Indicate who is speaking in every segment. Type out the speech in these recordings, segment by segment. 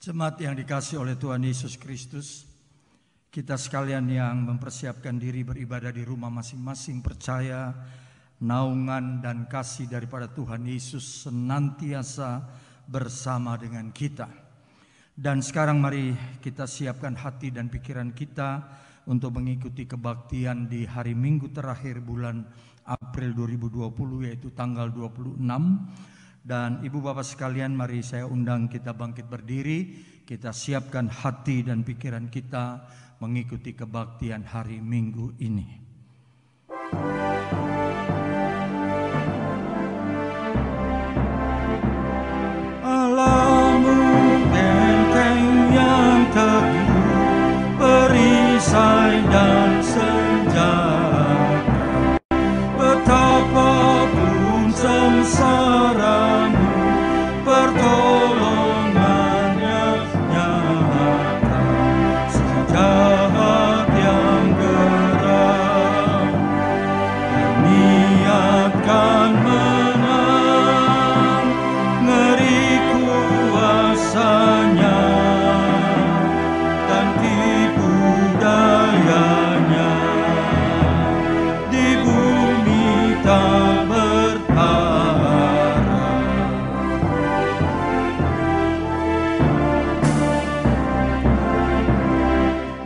Speaker 1: Jemaat yang dikasihi oleh Tuhan Yesus Kristus, kita sekalian yang mempersiapkan diri beribadah di rumah masing-masing percaya naungan dan kasih daripada Tuhan Yesus senantiasa bersama dengan kita. Dan sekarang mari kita siapkan hati dan pikiran kita untuk mengikuti kebaktian di hari Minggu terakhir bulan April 2020, yaitu tanggal 26. Dan Ibu Bapak sekalian, mari saya undang kita bangkit berdiri. Kita siapkan hati dan pikiran kita mengikuti kebaktian hari Minggu ini. Alamu benteng yang teguh, perisai dan senjata, betapapun sengsaramu, pertolongannya nyata. Sejahat yang geram niatkan menang, ngeri kuasanya dan tipu dayanya, di bumi tak bertara.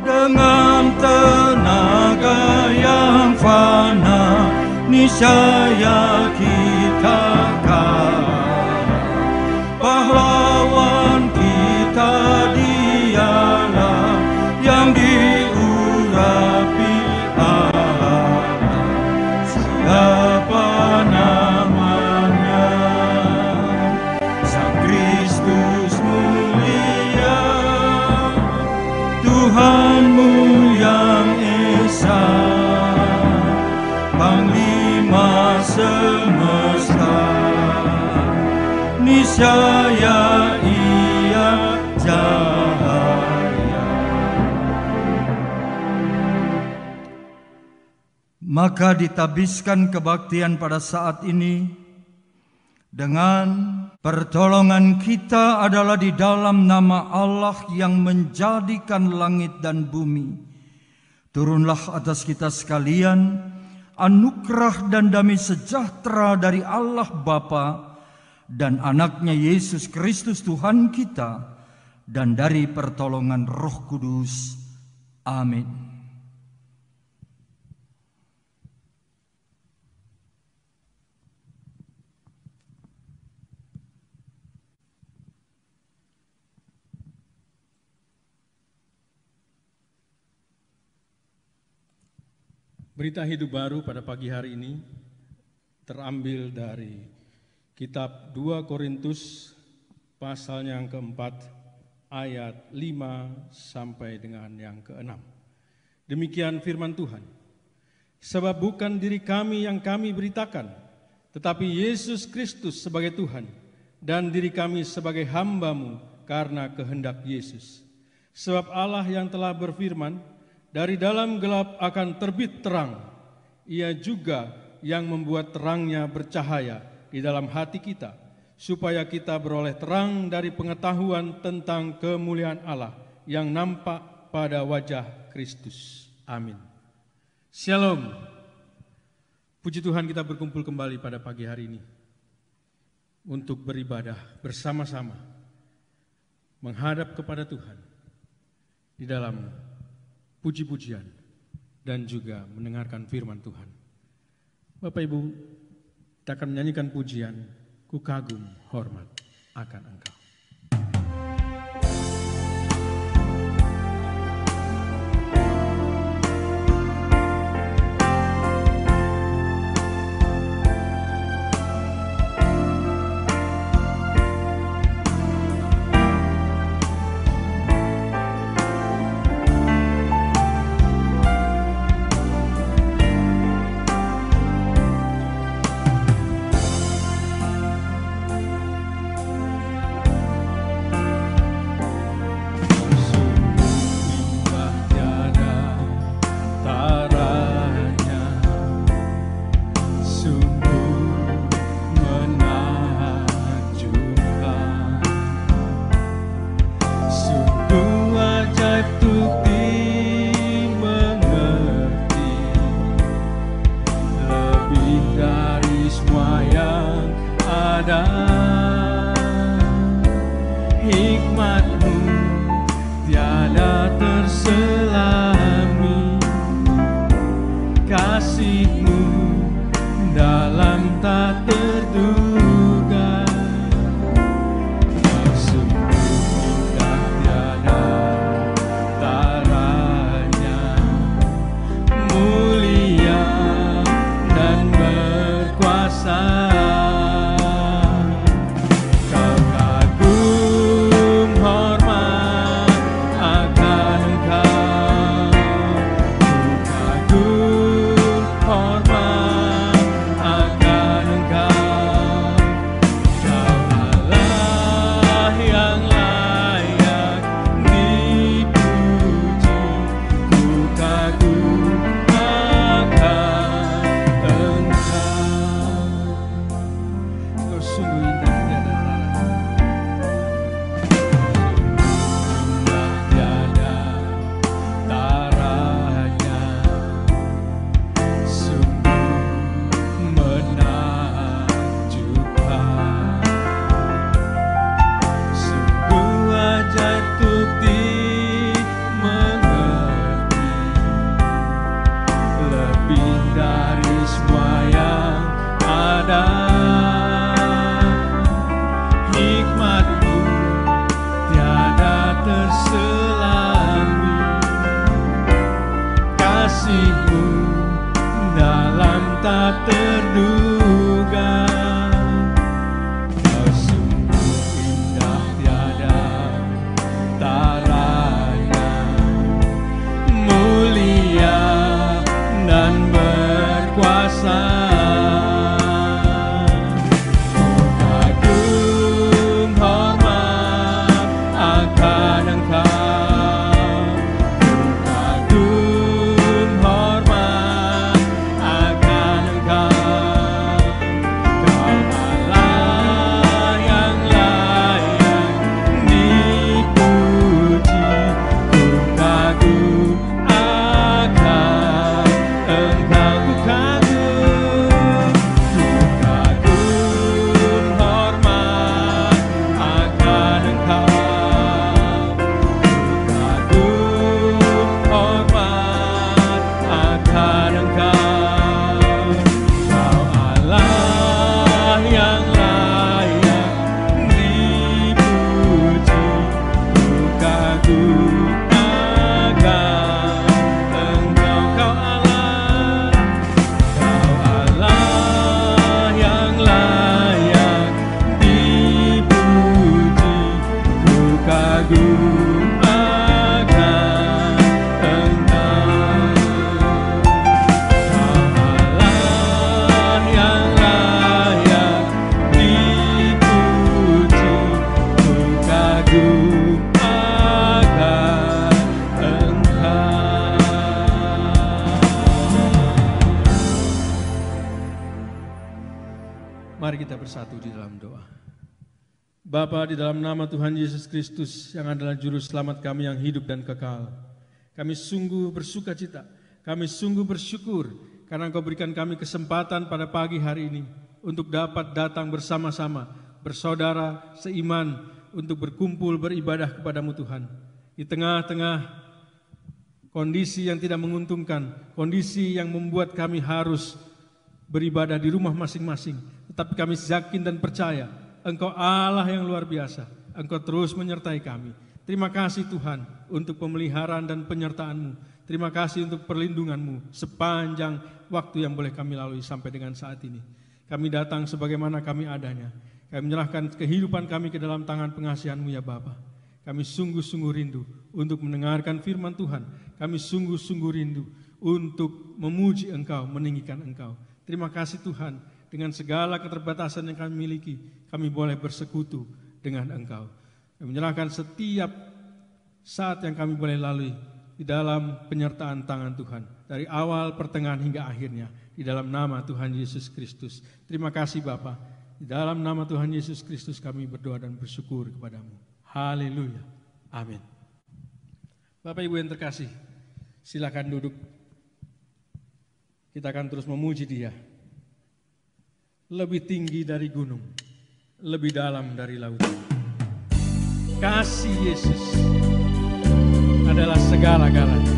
Speaker 1: Dengan tenaga yang fana, niscaya kita kalah. Pahlawan kita dialah yang diurapi Allah. Siapa namanya? Sang Kristus mulia, Tuhanmu yang esa, Panglima semesta, niscaya Ia jaya. Maka ditabiskan kebaktian pada saat ini dengan pertolongan kita adalah di dalam nama Allah yang menjadikan langit dan bumi. Turunlah atas kita sekalian anugerah dan damai sejahtera dari Allah Bapa dan anaknya Yesus Kristus Tuhan kita, dan dari pertolongan Roh Kudus. Amin.
Speaker 2: Berita hidup baru pada pagi hari ini terambil dari kitab 2 Korintus pasal yang keempat ayat 5 sampai dengan yang ke-6. Demikian firman Tuhan. Sebab bukan diri kami yang kami beritakan, tetapi Yesus Kristus sebagai Tuhan, dan diri kami sebagai hamba-Mu karena kehendak Yesus. Sebab Allah yang telah berfirman, dari dalam gelap akan terbit terang. Ia juga yang membuat terangnya bercahaya di dalam hati kita, supaya kita beroleh terang dari pengetahuan tentang kemuliaan Allah yang nampak pada wajah Kristus. Amin. Shalom. Puji Tuhan, kita berkumpul kembali pada pagi hari ini untuk beribadah bersama-sama, menghadap kepada Tuhan di dalam puji-pujian dan juga mendengarkan firman Tuhan. Bapak Ibu, kita akan menyanyikan pujian Ku Kagum Hormat akan Engkau. terselami kasih-Mu dalam tak terduga. Kau sungguh indah tiada taranya, mulia dan berkuasa. Kau kagum hormat akan Engkau, ku kagum hormat akan Engkau. Kau Allah yang layak dipuji, ku kagum akan Engkau. Kau sungguh indah tiada taranya, sungguh menakjubkan, sungguh ajaib untuk dimengerti, lebih dari semua yang ada. Hikmat-Mu tiada terselami, kasih-Mu dalam tak terduga. Kau sungguh indah tiada taranya, mulia dan berkuasa. Ku kagum hormat akan Engkau, ku kagum hormat akan Engkau. Kau Allah yang layak dipuji, ku kagum akan Engkau. Ku kagum hormat akan Engkau, ku kagum hormat akan Engkau. Kau Allah yang layak dipuji, ku kagum akan Engkau. Kau Allah yang layak dipuji, ku kagum akan Engkau. Kau Allah yang layak dipuji, ku kagum akan Engkau. Mari kita bersatu di dalam doa. Bapa, di dalam nama Tuhan Yesus Kristus yang adalah juru selamat kami yang hidup dan kekal, kami sungguh bersuka cita, kami sungguh bersyukur karena Engkau berikan kami kesempatan pada pagi hari ini untuk dapat datang bersama-sama, bersaudara seiman untuk berkumpul beribadah kepadamu Tuhan. Di tengah-tengah kondisi yang tidak menguntungkan, kondisi yang membuat kami harus beribadah di rumah masing-masing, tetapi kami yakin dan percaya Engkau Allah yang luar biasa. Engkau terus menyertai kami. Terima kasih Tuhan untuk pemeliharaan dan penyertaan-Mu. Terima kasih untuk perlindungan-Mu sepanjang waktu yang boleh kami lalui sampai dengan saat ini. Kami datang sebagaimana kami adanya. Kami menyerahkan kehidupan kami ke dalam tangan pengasihan-Mu ya Bapa. Kami sungguh-sungguh rindu untuk mendengarkan firman Tuhan. Kami sungguh-sungguh rindu untuk memuji Engkau, meninggikan Engkau. Terima kasih Tuhan, dengan segala keterbatasan yang kami miliki, kami boleh bersekutu dengan Engkau. Kami menyerahkan setiap saat yang kami boleh lalui di dalam penyertaan tangan Tuhan, dari awal, pertengahan, hingga akhirnya, di dalam nama Tuhan Yesus Kristus. Terima kasih Bapa, di dalam nama Tuhan Yesus Kristus kami berdoa dan bersyukur kepadamu. Haleluya. Amin. Bapak Ibu yang terkasih, silakan duduk. Kita akan terus memuji Dia. Lebih tinggi dari gunung, lebih dalam dari lautan. Kasih Yesus adalah segala-galanya.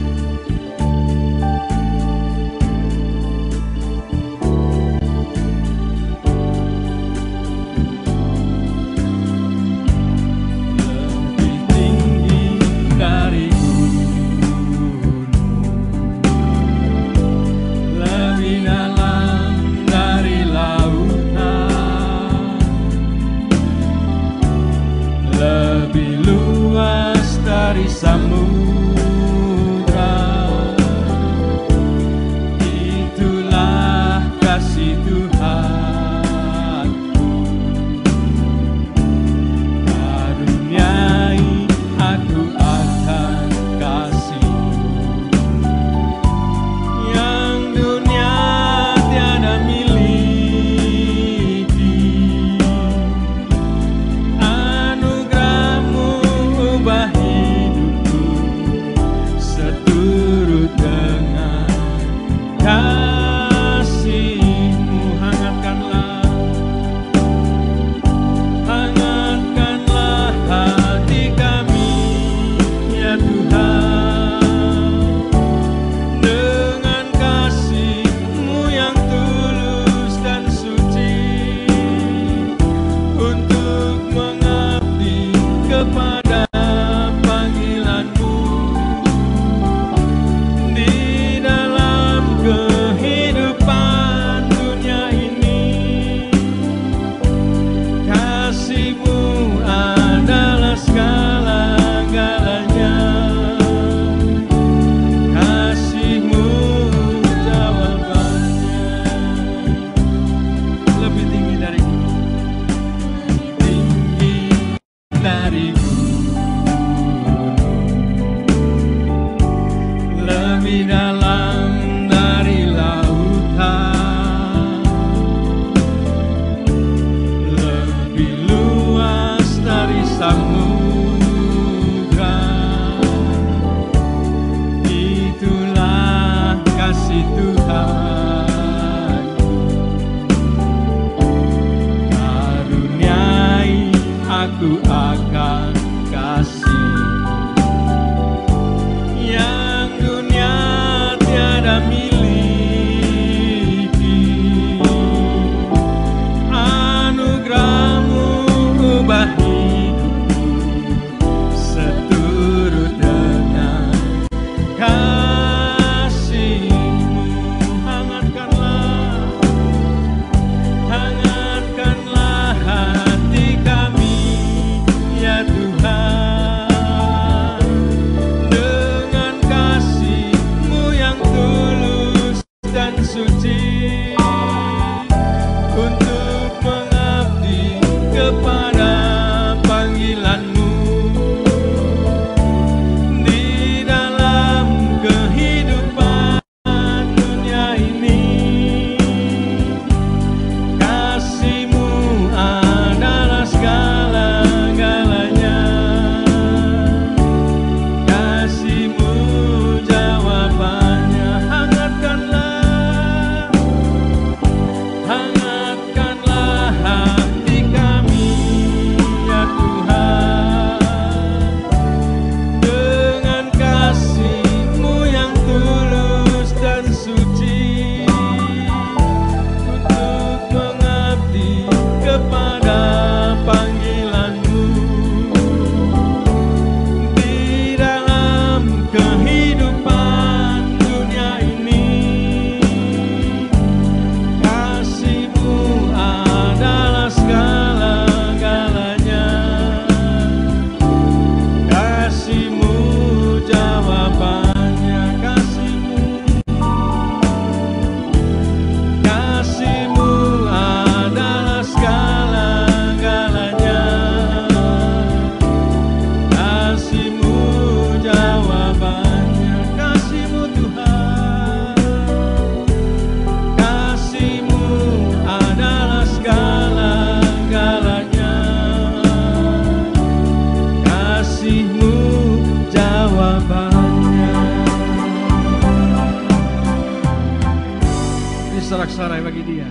Speaker 2: sorak-sorai bagi dia.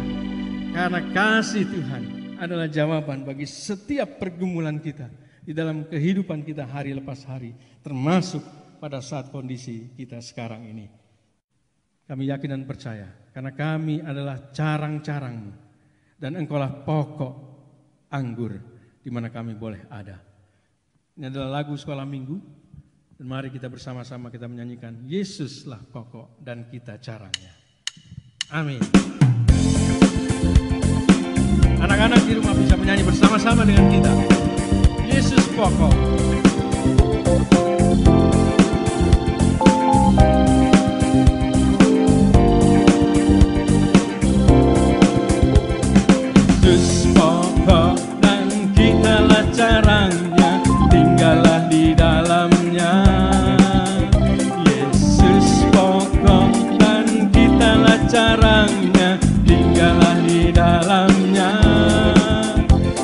Speaker 2: Karena kasih Tuhan adalah jawaban bagi setiap pergumulan kita di dalam kehidupan kita hari lepas hari, termasuk pada saat kondisi kita sekarang ini. Kami yakin dan percaya, karena kami adalah carang-carang-Mu, dan Engkaulah pokok anggur di mana kami boleh ada. Ini adalah lagu sekolah minggu, dan mari kita bersama-sama kita menyanyikan Yesuslah pokok dan kita carangnya. Amin. Anak-anak di rumah bisa menyanyi bersama-sama dengan kita. Yesus pokok. Yesus pokok dan kitalah carangnya, tinggallah di dalamnya. Yesus pokok dan kitalah carangnya, tinggallah di dalamnya.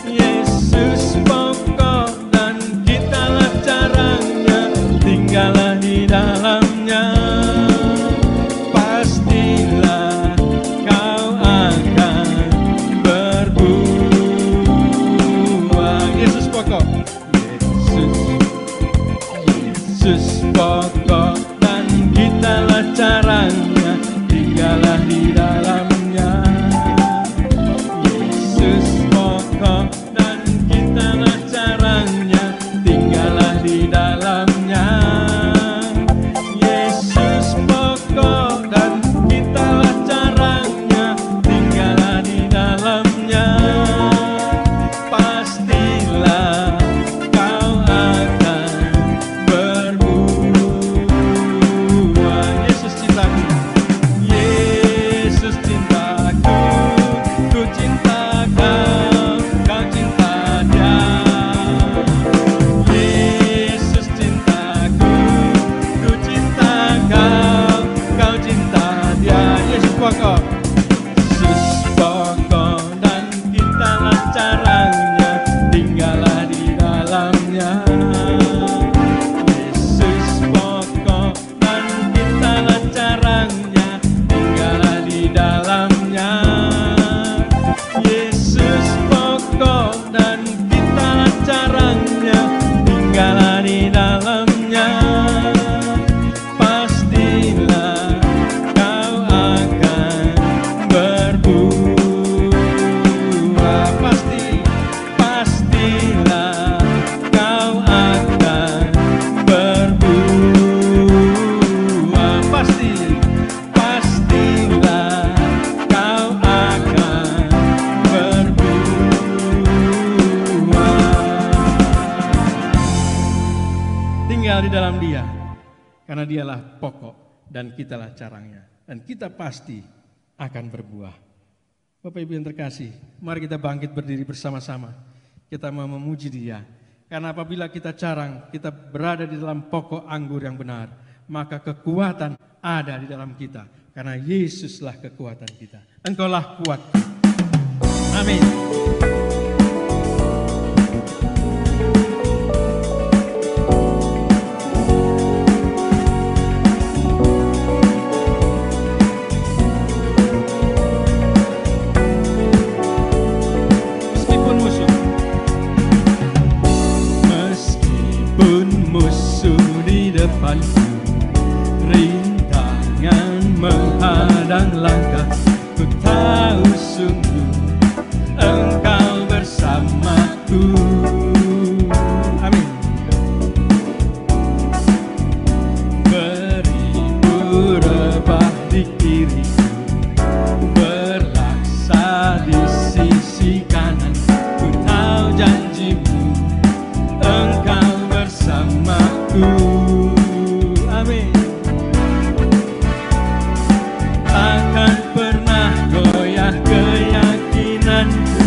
Speaker 2: Yesus pokok dan kitalah carangnya, tinggallah di dalamnya. Pastilah kau akan berbuah. Yesus pokok. Yesus pokok dan kitalah carangnya, tinggallah di dalamnya. Yesus pokok dan kitalah carangnya, tinggallah di dalamnya. Yesus pokok dan kitalah carangnya, tinggallah di dalamnya. Pastilah kau akan berbuah. Yesus cintaku, Yesus cintaku, ku cinta kau, kau cinta dia. Yesus cintaku, ku cinta kau, kau cinta dia. Yesus pokok. Yesus pokok dan kitalah carangnya, tinggallah di dalamnya. Yesus pokok dan kitalah carangnya, tinggallah di dalamnya. Yesus pokok dan kitalah carangnya, tinggallah di dalamnya. Pastilah kau akan berbuah. Pastilah kau akan berbuah. Pastilah kau akan berbuah. Tinggal di dalam Dia, karena Dialah pokok dan kitalah carangnya, dan kita pasti akan berbuah. Bapak Ibu yang terkasih, mari kita bangkit berdiri bersama-sama. Kita mau memuji Dia, karena apabila kita carang, kita berada di dalam pokok anggur yang benar, maka kekuatan ada di dalam kita, karena Yesuslah kekuatan kita. Engkaulah kuat. Amin. Meskipun musuh di depanku, rintangan menghadang langkah, ku tahu sungguh Engkau bersamaku. Amin. Beribu rebah di kiriku, berlaksa di sisi kanan, ku tahu janji-Mu, Engkau bersamaku. Amin. Takkan pernah goyah keyakinanku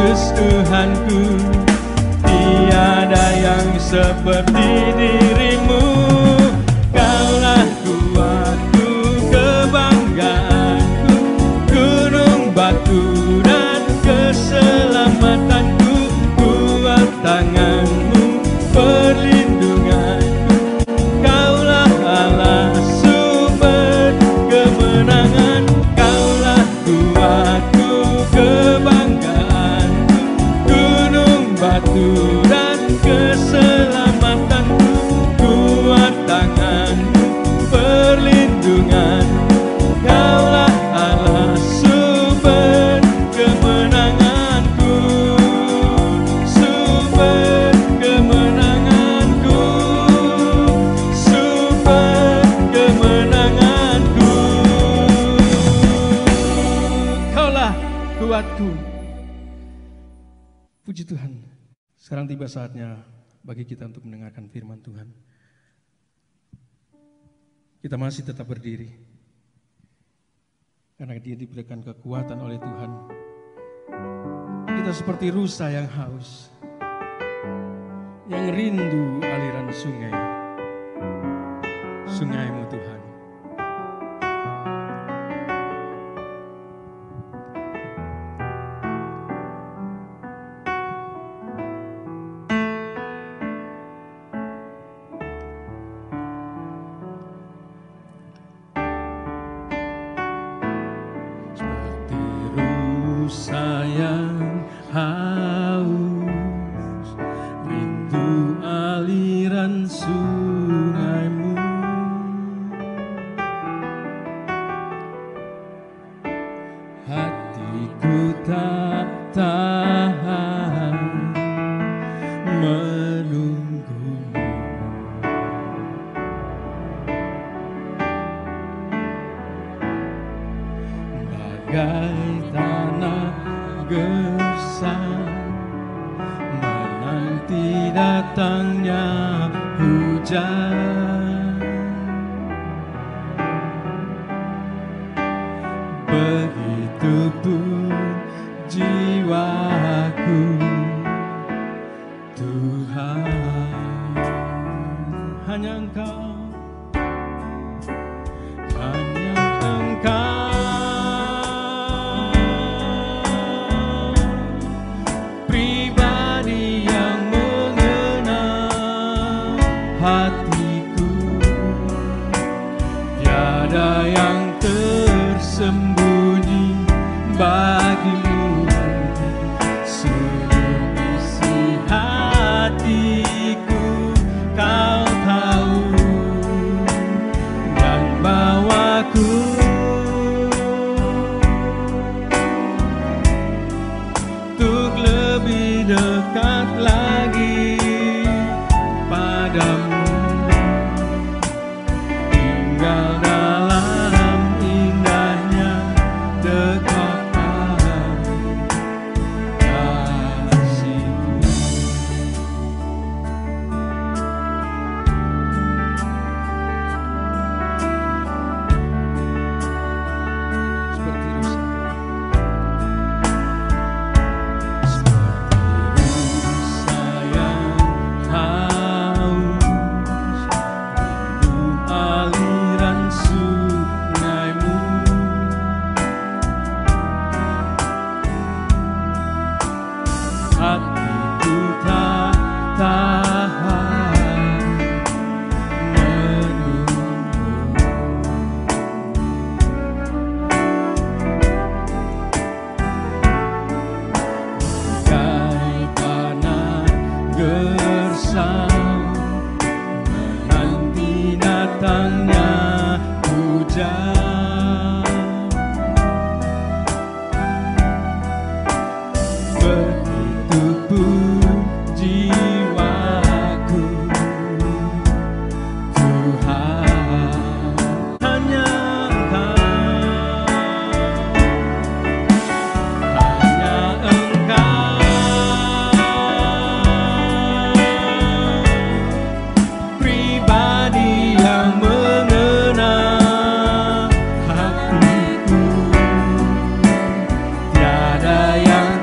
Speaker 2: Yesus Tuhanku, tiada yang seperti dirimu. Kaulah kuatku, kebanggaanku, gunung batu dan keselamatanku, kuat tanganmu, perlindunganku. Kaulah Allah sumber kemenangan, kaulah kuatku, kebanggaanku, gunung batu dan keselamatanku, kuat tanganmu, perlindungan. Kaulah Allah sumber kemenanganku, sumber kemenanganku, sumber kemenanganku. Kaulah kuatku. Puji Tuhan. Sekarang tiba saatnya bagi kita untuk mendengarkan firman Tuhan. Kita masih tetap berdiri, karena dia diberikan kekuatan oleh Tuhan. Kita seperti rusa yang haus, yang rindu aliran sungai, sungai-Mu Tuhan. Sayang haus, rindu aliran sungai-Mu. Hatiku tak tahan menunggu-Mu. Bagai tanah gersang menanti datangnya hujan, begitupun jiwaku Tuhan. Hanya Engkau, hanya Engkau, pribadi yang mengenal hatiku. Tiada yang tersembunyi bagimu, seluruh isi hatiku Kau tahu dan bawaku untuk lebih dekat lagi padamu, tinggal dalam indahnya dekatan kasih-Mu. Seperti rusa, yang haus, rindu aliran sungai-Mu. Hatiku tak tahan menunggu. Bagai tanah gersang menanti datangnya hujan, begitupun jiwaku Tuhan. Hanya Engkau, hanya Engkau, pribadi yang mengenal hatiku. Tiada yang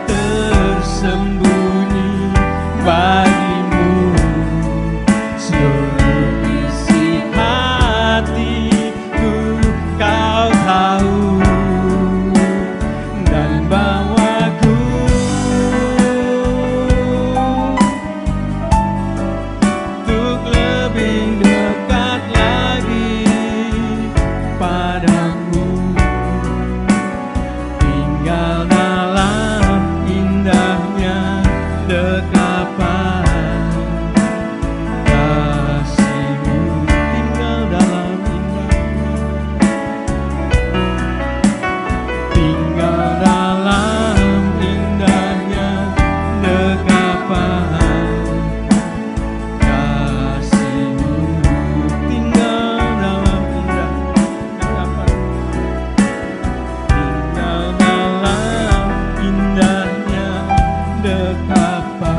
Speaker 2: dekapan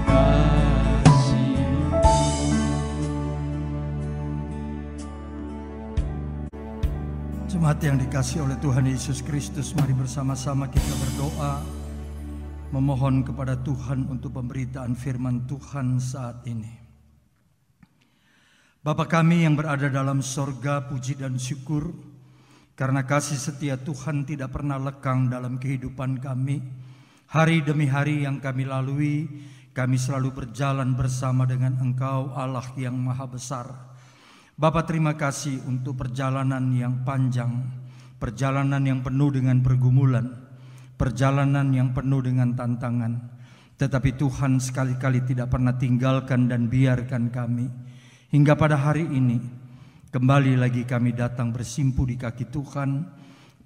Speaker 2: kasih.
Speaker 1: Jemaat yang dikasihi oleh Tuhan Yesus Kristus, mari bersama-sama kita berdoa, memohon kepada Tuhan untuk pemberitaan firman Tuhan saat ini. Bapa kami yang berada dalam sorga, puji dan syukur karena kasih setia Tuhan tidak pernah lekang dalam kehidupan kami. Hari demi hari yang kami lalui, kami selalu berjalan bersama dengan Engkau, Allah yang Maha Besar. Bapa, terima kasih untuk perjalanan yang panjang, perjalanan yang penuh dengan pergumulan, perjalanan yang penuh dengan tantangan. Tetapi Tuhan sekali-kali tidak pernah tinggalkan dan biarkan kami. Hingga pada hari ini, kembali lagi kami datang bersimpu di kaki Tuhan,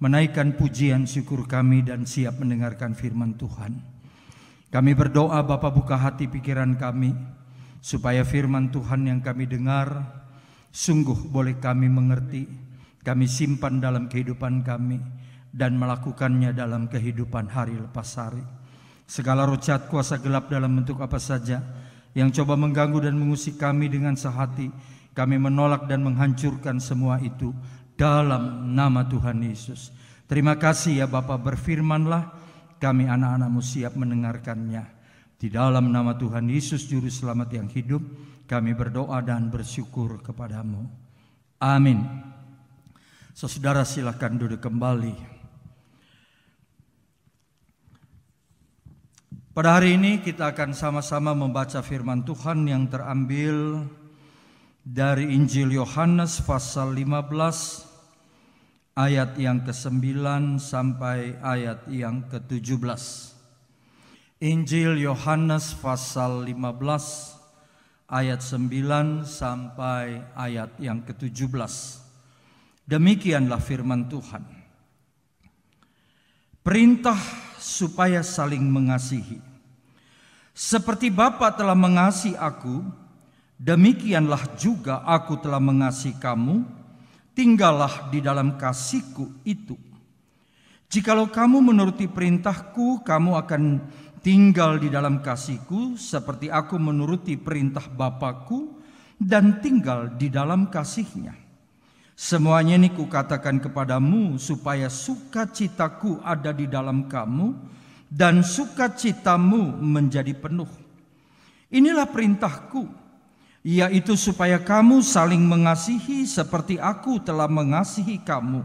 Speaker 1: menaikkan pujian syukur kami dan siap mendengarkan firman Tuhan. Kami berdoa Bapa, buka hati pikiran kami, supaya firman Tuhan yang kami dengar, sungguh boleh kami mengerti, kami simpan dalam kehidupan kami, dan melakukannya dalam kehidupan hari lepas hari. Segala roh jahat, kuasa gelap dalam bentuk apa saja yang coba mengganggu dan mengusik kami dengan sehati, kami menolak dan menghancurkan semua itu dalam nama Tuhan Yesus. Terima kasih ya Bapa, berfirmanlah, kami anak-anak-Mu siap mendengarkannya. Di dalam nama Tuhan Yesus Juru Selamat yang hidup, kami berdoa dan bersyukur kepadamu. Amin. Saudara silakan duduk kembali. Pada hari ini kita akan sama-sama membaca firman Tuhan yang terambil dari Injil Yohanes pasal 15 ayat yang ke-9 sampai ayat yang ke-17. Injil Yohanes pasal 15 ayat 9 sampai ayat yang ke-17. Demikianlah firman Tuhan. Perintah supaya saling mengasihi. Seperti Bapa telah mengasihi aku, demikianlah juga aku telah mengasihi kamu. Tinggallah di dalam kasihku itu. Jikalau kamu menuruti perintahku, kamu akan tinggal di dalam kasihku, seperti aku menuruti perintah Bapakku dan tinggal di dalam kasihnya. Semuanya ini kukatakan kepadamu, supaya sukacitaku ada di dalam kamu, dan sukacitamu menjadi penuh. Inilah perintahku, yaitu supaya kamu saling mengasihi seperti aku telah mengasihi kamu.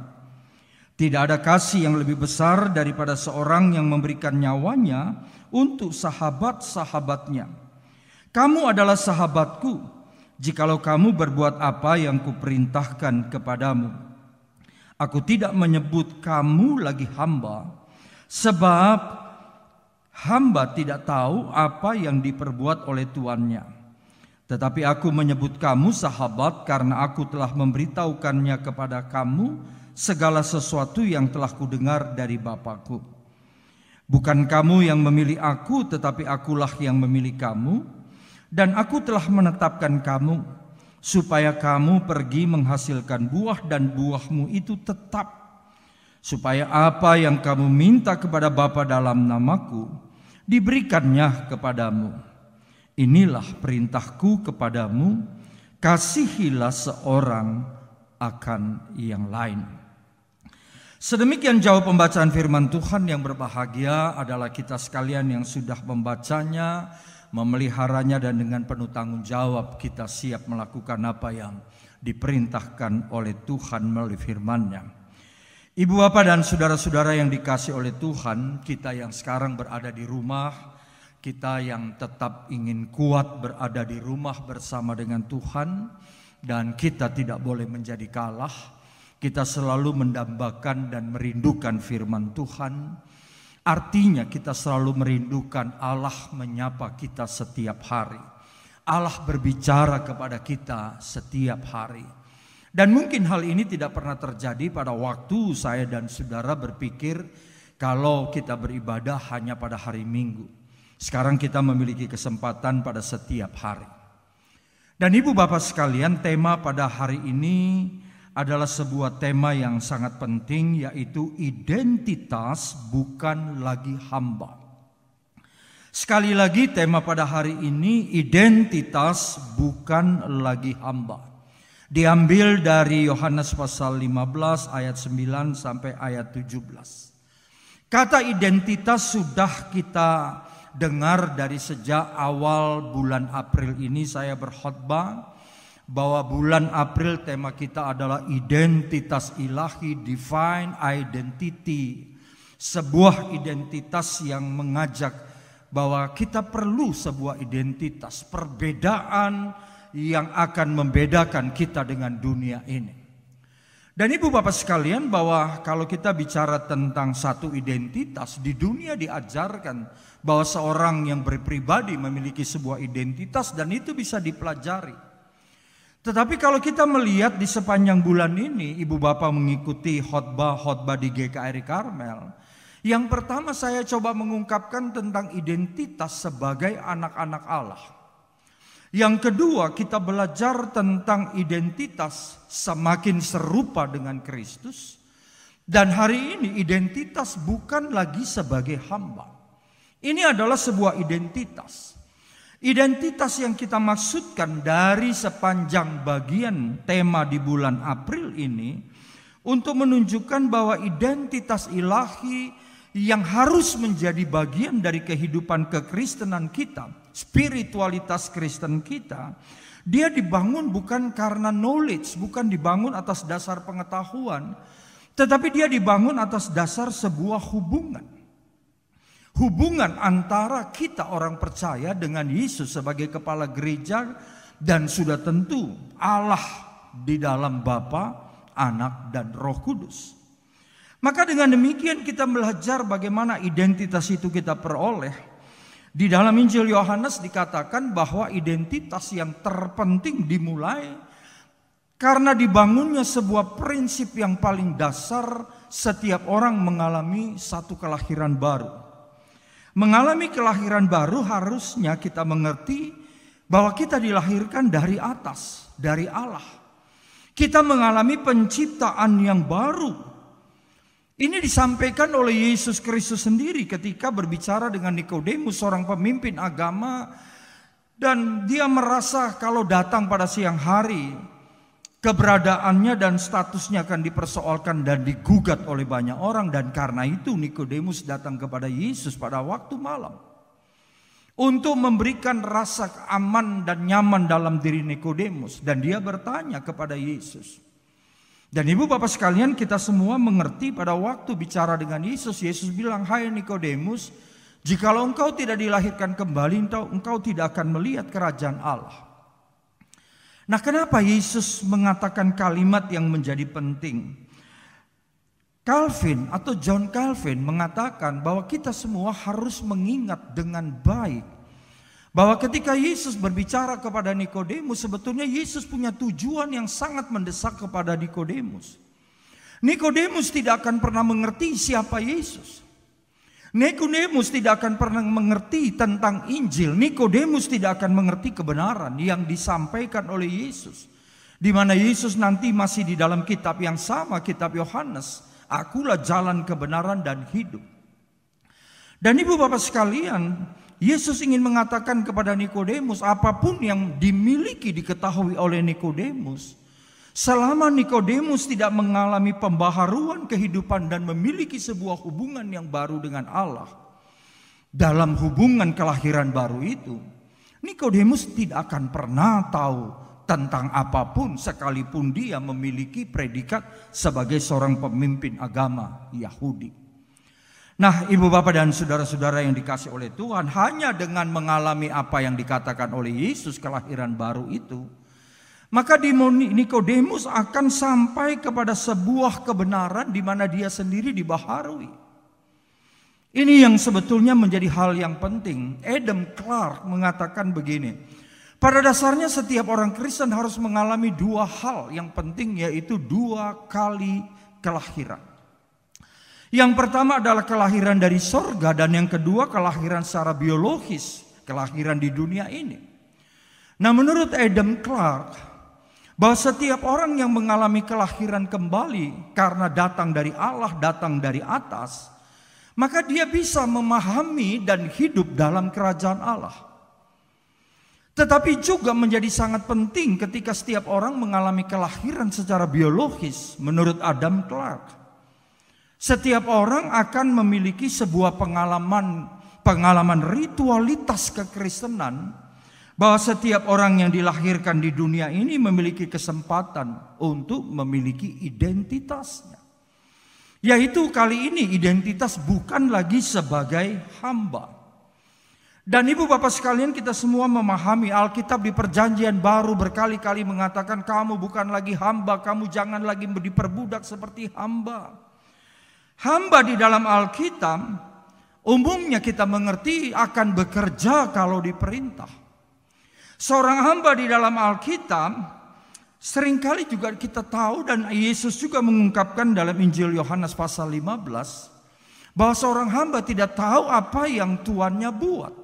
Speaker 1: Tidak ada kasih yang lebih besar daripada seorang yang memberikan nyawanya untuk sahabat-sahabatnya. Kamu adalah sahabatku, jikalau kamu berbuat apa yang kuperintahkan kepadamu. Aku tidak menyebut kamu lagi hamba, sebab hamba tidak tahu apa yang diperbuat oleh tuannya. Tetapi aku menyebut kamu sahabat karena aku telah memberitahukannya kepada kamu segala sesuatu yang telah kudengar dari Bapakku. Bukan kamu yang memilih aku, tetapi akulah yang memilih kamu. Dan aku telah menetapkan kamu, supaya kamu pergi menghasilkan buah dan buahmu itu tetap. Supaya apa yang kamu minta kepada Bapa dalam namaku, diberikannya kepadamu. Inilah perintahku kepadamu, kasihilah seorang akan yang lain. Sedemikian jauh pembacaan firman Tuhan. Yang berbahagia adalah kita sekalian yang sudah membacanya, memeliharanya, dan dengan penuh tanggung jawab kita siap melakukan apa yang diperintahkan oleh Tuhan melalui firman-Nya. Ibu bapak dan saudara-saudara yang dikasihi oleh Tuhan, kita yang sekarang berada di rumah, kita yang tetap ingin kuat berada di rumah bersama dengan Tuhan, dan kita tidak boleh menjadi kalah. Kita selalu mendambakan dan merindukan firman Tuhan. Artinya kita selalu merindukan Allah menyapa kita setiap hari. Allah berbicara kepada kita setiap hari. Dan mungkin hal ini tidak pernah terjadi pada waktu saya dan saudara berpikir kalau kita beribadah hanya pada hari Minggu. Sekarang kita memiliki kesempatan pada setiap hari. Dan ibu bapak sekalian, tema pada hari ini adalah sebuah tema yang sangat penting, yaitu identitas bukan lagi hamba. Sekali lagi tema pada hari ini, identitas bukan lagi hamba. Diambil dari Yohanes pasal 15 ayat 9 sampai ayat 17. Kata identitas sudah kita dengar dari sejak awal bulan April ini. Saya berkhotbah bahwa bulan April tema kita adalah identitas ilahi, divine identity. Sebuah identitas yang mengajak bahwa kita perlu sebuah identitas, perbedaan yang akan membedakan kita dengan dunia ini. Dan ibu bapak sekalian, bahwa kalau kita bicara tentang satu identitas, di dunia diajarkan bahwa seorang yang berpribadi memiliki sebuah identitas dan itu bisa dipelajari. Tetapi kalau kita melihat di sepanjang bulan ini, ibu bapak mengikuti khotbah di GKRI Karmel, yang pertama saya coba mengungkapkan tentang identitas sebagai anak-anak Allah. Yang kedua, kita belajar tentang identitas semakin serupa dengan Kristus. Dan hari ini identitas bukan lagi sebagai hamba. Ini adalah sebuah identitas. Identitas yang kita maksudkan dari sepanjang bagian tema di bulan April ini untuk menunjukkan bahwa identitas ilahi yang harus menjadi bagian dari kehidupan kekristenan kita, spiritualitas Kristen kita, dia dibangun bukan karena knowledge, bukan dibangun atas dasar pengetahuan, tetapi dia dibangun atas dasar sebuah hubungan. Hubungan antara kita orang percaya dengan Yesus sebagai kepala gereja, dan sudah tentu Allah di dalam Bapa, Anak, dan Roh Kudus. Maka dengan demikian kita belajar bagaimana identitas itu kita peroleh. Di dalam Injil Yohanes dikatakan bahwa identitas yang terpenting dimulai karena dibangunnya sebuah prinsip yang paling dasar. Setiap orang mengalami satu kelahiran baru. Mengalami kelahiran baru harusnya kita mengerti bahwa kita dilahirkan dari atas, dari Allah. Kita mengalami penciptaan yang baru. Ini disampaikan oleh Yesus Kristus sendiri ketika berbicara dengan Nikodemus, seorang pemimpin agama, dan dia merasa kalau datang pada siang hari, keberadaannya dan statusnya akan dipersoalkan dan digugat oleh banyak orang. Dan karena itu Nikodemus datang kepada Yesus pada waktu malam untuk memberikan rasa aman dan nyaman dalam diri Nikodemus. Dan dia bertanya kepada Yesus. Dan ibu bapak sekalian, kita semua mengerti pada waktu bicara dengan Yesus, Yesus bilang, "Hai Nikodemus, jikalau engkau tidak dilahirkan kembali, engkau tidak akan melihat kerajaan Allah." Nah, kenapa Yesus mengatakan kalimat yang menjadi penting? Calvin atau John Calvin mengatakan bahwa kita semua harus mengingat dengan baik bahwa ketika Yesus berbicara kepada Nikodemus, sebetulnya Yesus punya tujuan yang sangat mendesak kepada Nikodemus. Nikodemus tidak akan pernah mengerti siapa Yesus. Nikodemus tidak akan pernah mengerti tentang Injil. Nikodemus tidak akan mengerti kebenaran yang disampaikan oleh Yesus. Di mana Yesus nanti masih di dalam kitab yang sama, kitab Yohanes. Akulah jalan kebenaran dan hidup. Dan ibu bapak sekalian, Yesus ingin mengatakan kepada Nikodemus, apapun yang dimiliki, diketahui oleh Nikodemus, selama Nikodemus tidak mengalami pembaharuan kehidupan dan memiliki sebuah hubungan yang baru dengan Allah, dalam hubungan kelahiran baru itu, Nikodemus tidak akan pernah tahu tentang apapun sekalipun dia memiliki predikat sebagai seorang pemimpin agama Yahudi. Nah, ibu bapak dan saudara-saudara yang dikasih oleh Tuhan, hanya dengan mengalami apa yang dikatakan oleh Yesus, kelahiran baru itu, maka Nikodemus akan sampai kepada sebuah kebenaran di mana dia sendiri dibaharui. Ini yang sebetulnya menjadi hal yang penting. Adam Clarke mengatakan begini, pada dasarnya setiap orang Kristen harus mengalami dua hal yang penting, yaitu dua kali kelahiran. Yang pertama adalah kelahiran dari sorga, dan yang kedua kelahiran secara biologis, kelahiran di dunia ini. Nah, menurut Adam Clarke, bahwa setiap orang yang mengalami kelahiran kembali karena datang dari Allah, datang dari atas, maka dia bisa memahami dan hidup dalam kerajaan Allah. Tetapi juga menjadi sangat penting ketika setiap orang mengalami kelahiran secara biologis menurut Adam Clark. Setiap orang akan memiliki sebuah pengalaman ritualitas kekristenan, bahwa setiap orang yang dilahirkan di dunia ini memiliki kesempatan untuk memiliki identitasnya. Yaitu kali ini identitas bukan lagi sebagai hamba. Dan ibu bapak sekalian, kita semua memahami Alkitab di Perjanjian Baru berkali-kali mengatakan kamu bukan lagi hamba, kamu jangan lagi diperbudak seperti hamba. Hamba di dalam Alkitab umumnya kita mengerti akan bekerja kalau diperintah. Seorang hamba di dalam Alkitab seringkali juga kita tahu, dan Yesus juga mengungkapkan dalam Injil Yohanes pasal 15 bahwa seorang hamba tidak tahu apa yang tuannya buat.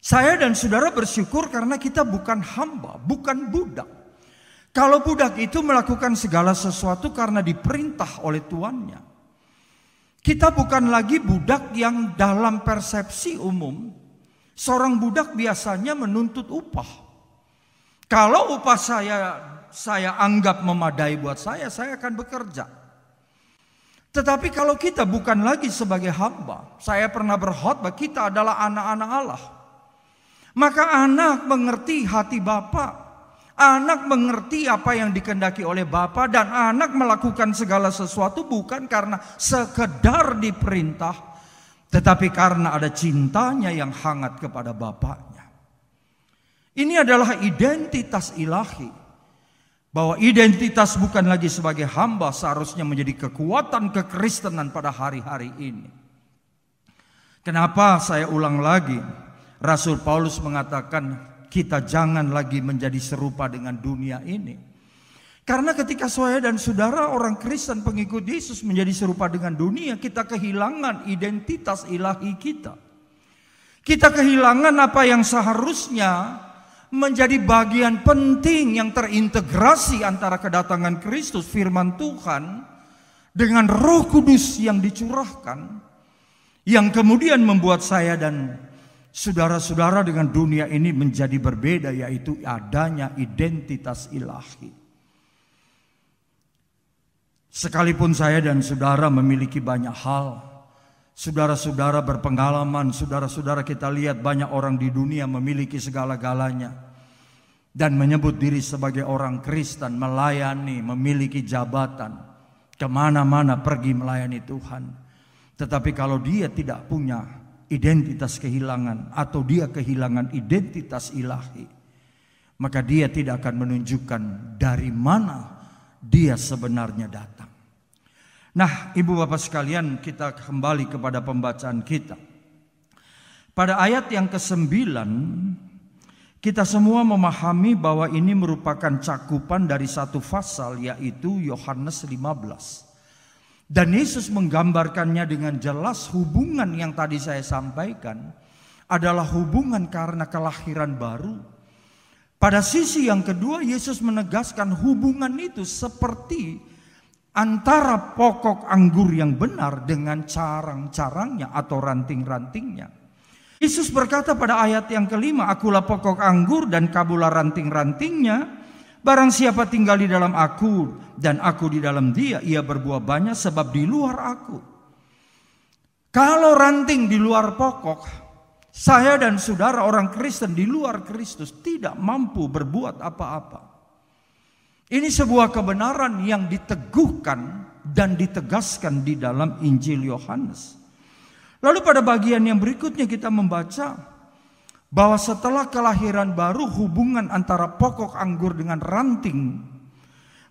Speaker 1: Saya dan saudara bersyukur karena kita bukan hamba, bukan budak. Kalau budak itu melakukan segala sesuatu karena diperintah oleh tuannya. Kita bukan lagi budak yang dalam persepsi umum, seorang budak biasanya menuntut upah. Kalau upah saya anggap memadai buat saya akan bekerja. Tetapi kalau kita bukan lagi sebagai hamba, saya pernah berkhotbah, kita adalah anak-anak Allah. Maka anak mengerti hati Bapa, anak mengerti apa yang dikehendaki oleh Bapa, dan anak melakukan segala sesuatu bukan karena sekedar diperintah, tetapi karena ada cintanya yang hangat kepada Bapaknya. Ini adalah identitas ilahi. Bahwa identitas bukan lagi sebagai hamba seharusnya menjadi kekuatan kekristenan pada hari-hari ini. Kenapa saya ulang lagi? Rasul Paulus mengatakan kita jangan lagi menjadi serupa dengan dunia ini. Karena ketika saya dan saudara orang Kristen pengikut Yesus menjadi serupa dengan dunia, kita kehilangan identitas ilahi kita. Kita kehilangan apa yang seharusnya menjadi bagian penting yang terintegrasi antara kedatangan Kristus, firman Tuhan, dengan Roh Kudus yang dicurahkan, yang kemudian membuat saya dan saudara-saudara dengan dunia ini menjadi berbeda, yaitu adanya identitas ilahi. Sekalipun saya dan saudara memiliki banyak hal, saudara-saudara berpengalaman, saudara-saudara kita lihat banyak orang di dunia memiliki segala-galanya dan menyebut diri sebagai orang Kristen, melayani, memiliki jabatan, kemana-mana pergi melayani Tuhan. Tetapi kalau dia tidak punya identitas kehilangan, atau dia kehilangan identitas ilahi, maka dia tidak akan menunjukkan dari mana dia sebenarnya datang. Nah, ibu bapak sekalian, kita kembali kepada pembacaan kita. Pada ayat yang ke-9, kita semua memahami bahwa ini merupakan cakupan dari satu pasal, yaitu Yohanes 15. Dan Yesus menggambarkannya dengan jelas. Hubungan yang tadi saya sampaikan adalah hubungan karena kelahiran baru. Pada sisi yang kedua, Yesus menegaskan hubungan itu seperti antara pokok anggur yang benar dengan carang-carangnya atau ranting-rantingnya. Yesus berkata pada ayat yang ke-5, akulah pokok anggur dan kamulah ranting-rantingnya. Barang siapa tinggal di dalam aku dan aku di dalam dia, ia berbuah banyak sebab di luar aku. Kalau ranting di luar pokok, saya dan saudara orang Kristen di luar Kristus tidak mampu berbuat apa-apa. Ini sebuah kebenaran yang diteguhkan dan ditegaskan di dalam Injil Yohanes. Lalu pada bagian yang berikutnya kita membaca bahwa setelah kelahiran baru, hubungan antara pokok anggur dengan ranting,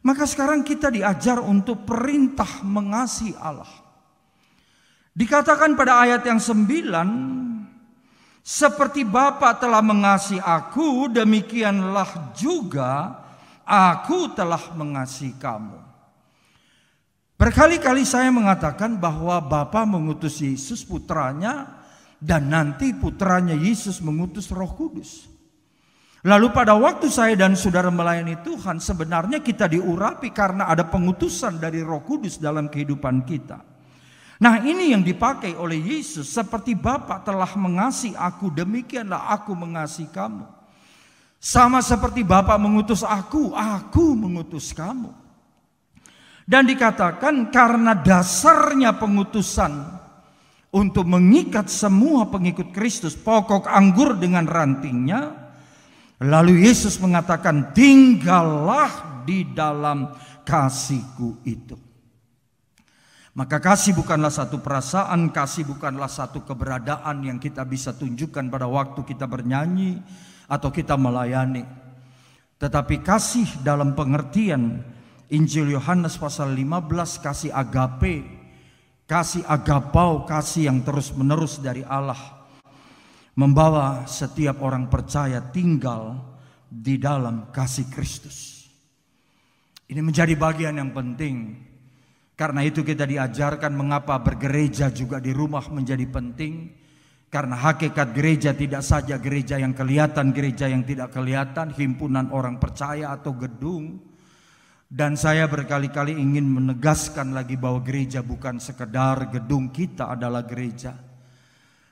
Speaker 1: maka sekarang kita diajar untuk perintah mengasihi Allah. Dikatakan pada ayat yang 9, seperti Bapa telah mengasihi aku, demikianlah juga aku telah mengasihi kamu. Berkali-kali saya mengatakan bahwa Bapa mengutus Yesus putranya, dan nanti putranya Yesus mengutus Roh Kudus. Lalu pada waktu saya dan saudara melayani Tuhan, sebenarnya kita diurapi karena ada pengutusan dari Roh Kudus dalam kehidupan kita. Nah, ini yang dipakai oleh Yesus, seperti Bapa telah mengasihi aku, demikianlah aku mengasihi kamu. Sama seperti Bapa mengutus aku mengutus kamu. Dan dikatakan karena dasarnya pengutusan untuk mengikat semua pengikut Kristus, pokok anggur dengan rantingnya, lalu Yesus mengatakan, tinggallah di dalam kasih-Ku itu. Maka kasih bukanlah satu perasaan, kasih bukanlah satu keberadaan yang kita bisa tunjukkan pada waktu kita bernyanyi atau kita melayani. Tetapi kasih dalam pengertian Injil Yohanes pasal 15, kasih agape, kasih agapau, kasih yang terus menerus dari Allah, membawa setiap orang percaya tinggal di dalam kasih Kristus. Ini menjadi bagian yang penting. Karena itu kita diajarkan mengapa bergereja juga di rumah menjadi penting. Karena hakikat gereja tidak saja gereja yang kelihatan, gereja yang tidak kelihatan, himpunan orang percaya atau gedung. Dan saya berkali-kali ingin menegaskan lagi bahwa gereja bukan sekedar gedung, kita adalah gereja.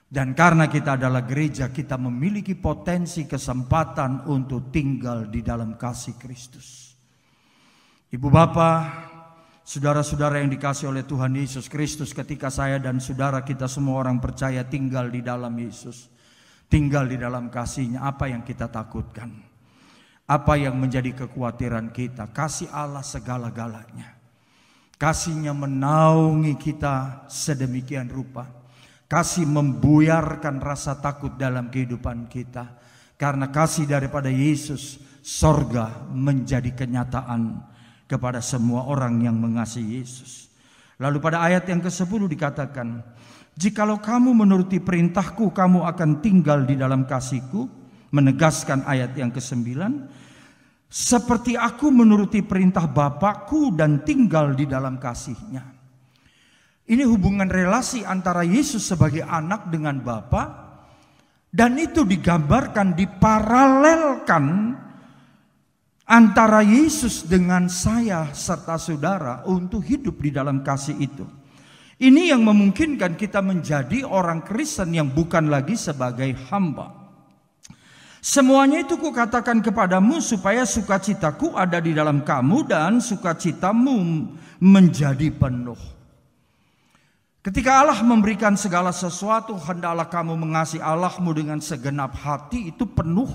Speaker 1: Dan karena kita adalah gereja, kita memiliki potensi kesempatan untuk tinggal di dalam kasih Kristus. Ibu bapak, saudara-saudara yang dikasihi oleh Tuhan Yesus Kristus, ketika saya dan saudara kita semua orang percaya tinggal di dalam Yesus, tinggal di dalam kasih-Nya, apa yang kita takutkan? Apa yang menjadi kekhawatiran kita? Kasih Allah segala-galanya. Kasih-Nya menaungi kita sedemikian rupa. Kasih membuyarkan rasa takut dalam kehidupan kita. Karena kasih daripada Yesus, sorga menjadi kenyataan kepada semua orang yang mengasihi Yesus. Lalu pada ayat yang ke-10 dikatakan, jikalau kamu menuruti perintahku, kamu akan tinggal di dalam kasihku. Menegaskan ayat yang ke-9, seperti aku menuruti perintah Bapakku dan tinggal di dalam kasih-Nya. Ini hubungan relasi antara Yesus sebagai anak dengan Bapa, dan itu digambarkan, diparalelkan antara Yesus dengan saya serta saudara untuk hidup di dalam kasih itu. Ini yang memungkinkan kita menjadi orang Kristen yang bukan lagi sebagai hamba. Semuanya itu kukatakan kepadamu supaya sukacitaku ada di dalam kamu dan sukacitamu menjadi penuh. Ketika Allah memberikan segala sesuatu, hendaklah kamu mengasihi Allahmu dengan segenap hati, itu penuh.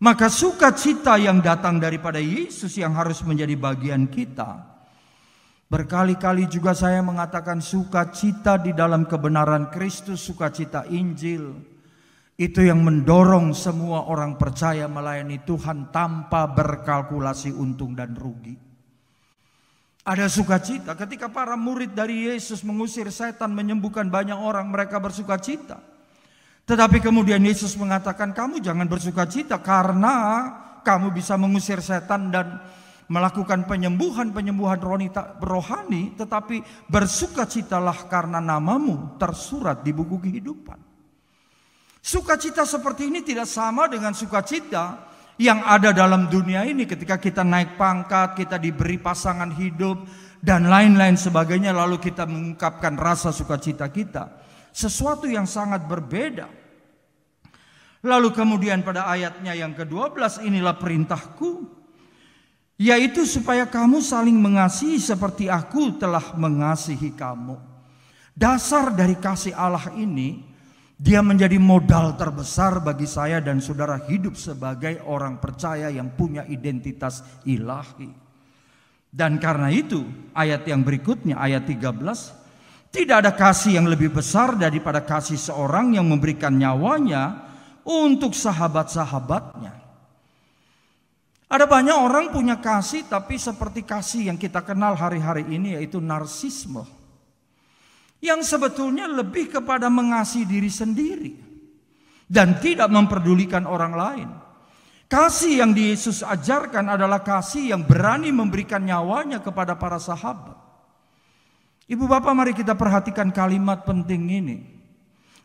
Speaker 1: Maka sukacita yang datang daripada Yesus yang harus menjadi bagian kita. Berkali-kali juga saya mengatakan sukacita di dalam kebenaran Kristus, sukacita Injil. Itu yang mendorong semua orang percaya melayani Tuhan tanpa berkalkulasi untung dan rugi. Ada sukacita ketika para murid dari Yesus mengusir setan, menyembuhkan banyak orang, mereka bersukacita. Tetapi kemudian Yesus mengatakan, kamu jangan bersukacita karena kamu bisa mengusir setan dan melakukan penyembuhan rohani, tetapi bersukacitalah karena namamu tersurat di buku kehidupan. Sukacita seperti ini tidak sama dengan sukacita yang ada dalam dunia ini ketika kita naik pangkat, kita diberi pasangan hidup dan lain-lain sebagainya, lalu kita mengungkapkan rasa sukacita kita. Sesuatu yang sangat berbeda. Lalu kemudian pada ayatnya yang ke-12, inilah perintahku, yaitu supaya kamu saling mengasihi seperti aku telah mengasihi kamu. Dasar dari kasih Allah ini, dia menjadi modal terbesar bagi saya dan saudara hidup sebagai orang percaya yang punya identitas ilahi. Dan karena itu ayat yang berikutnya, ayat 13, tidak ada kasih yang lebih besar daripada kasih seorang yang memberikan nyawanya untuk sahabat-sahabatnya. Ada banyak orang punya kasih, tapi seperti kasih yang kita kenal hari-hari ini, yaitu narsisme, yang sebetulnya lebih kepada mengasihi diri sendiri dan tidak memperdulikan orang lain. Kasih yang Yesus ajarkan adalah kasih yang berani memberikan nyawanya kepada para sahabat. Ibu bapak, mari kita perhatikan kalimat penting ini.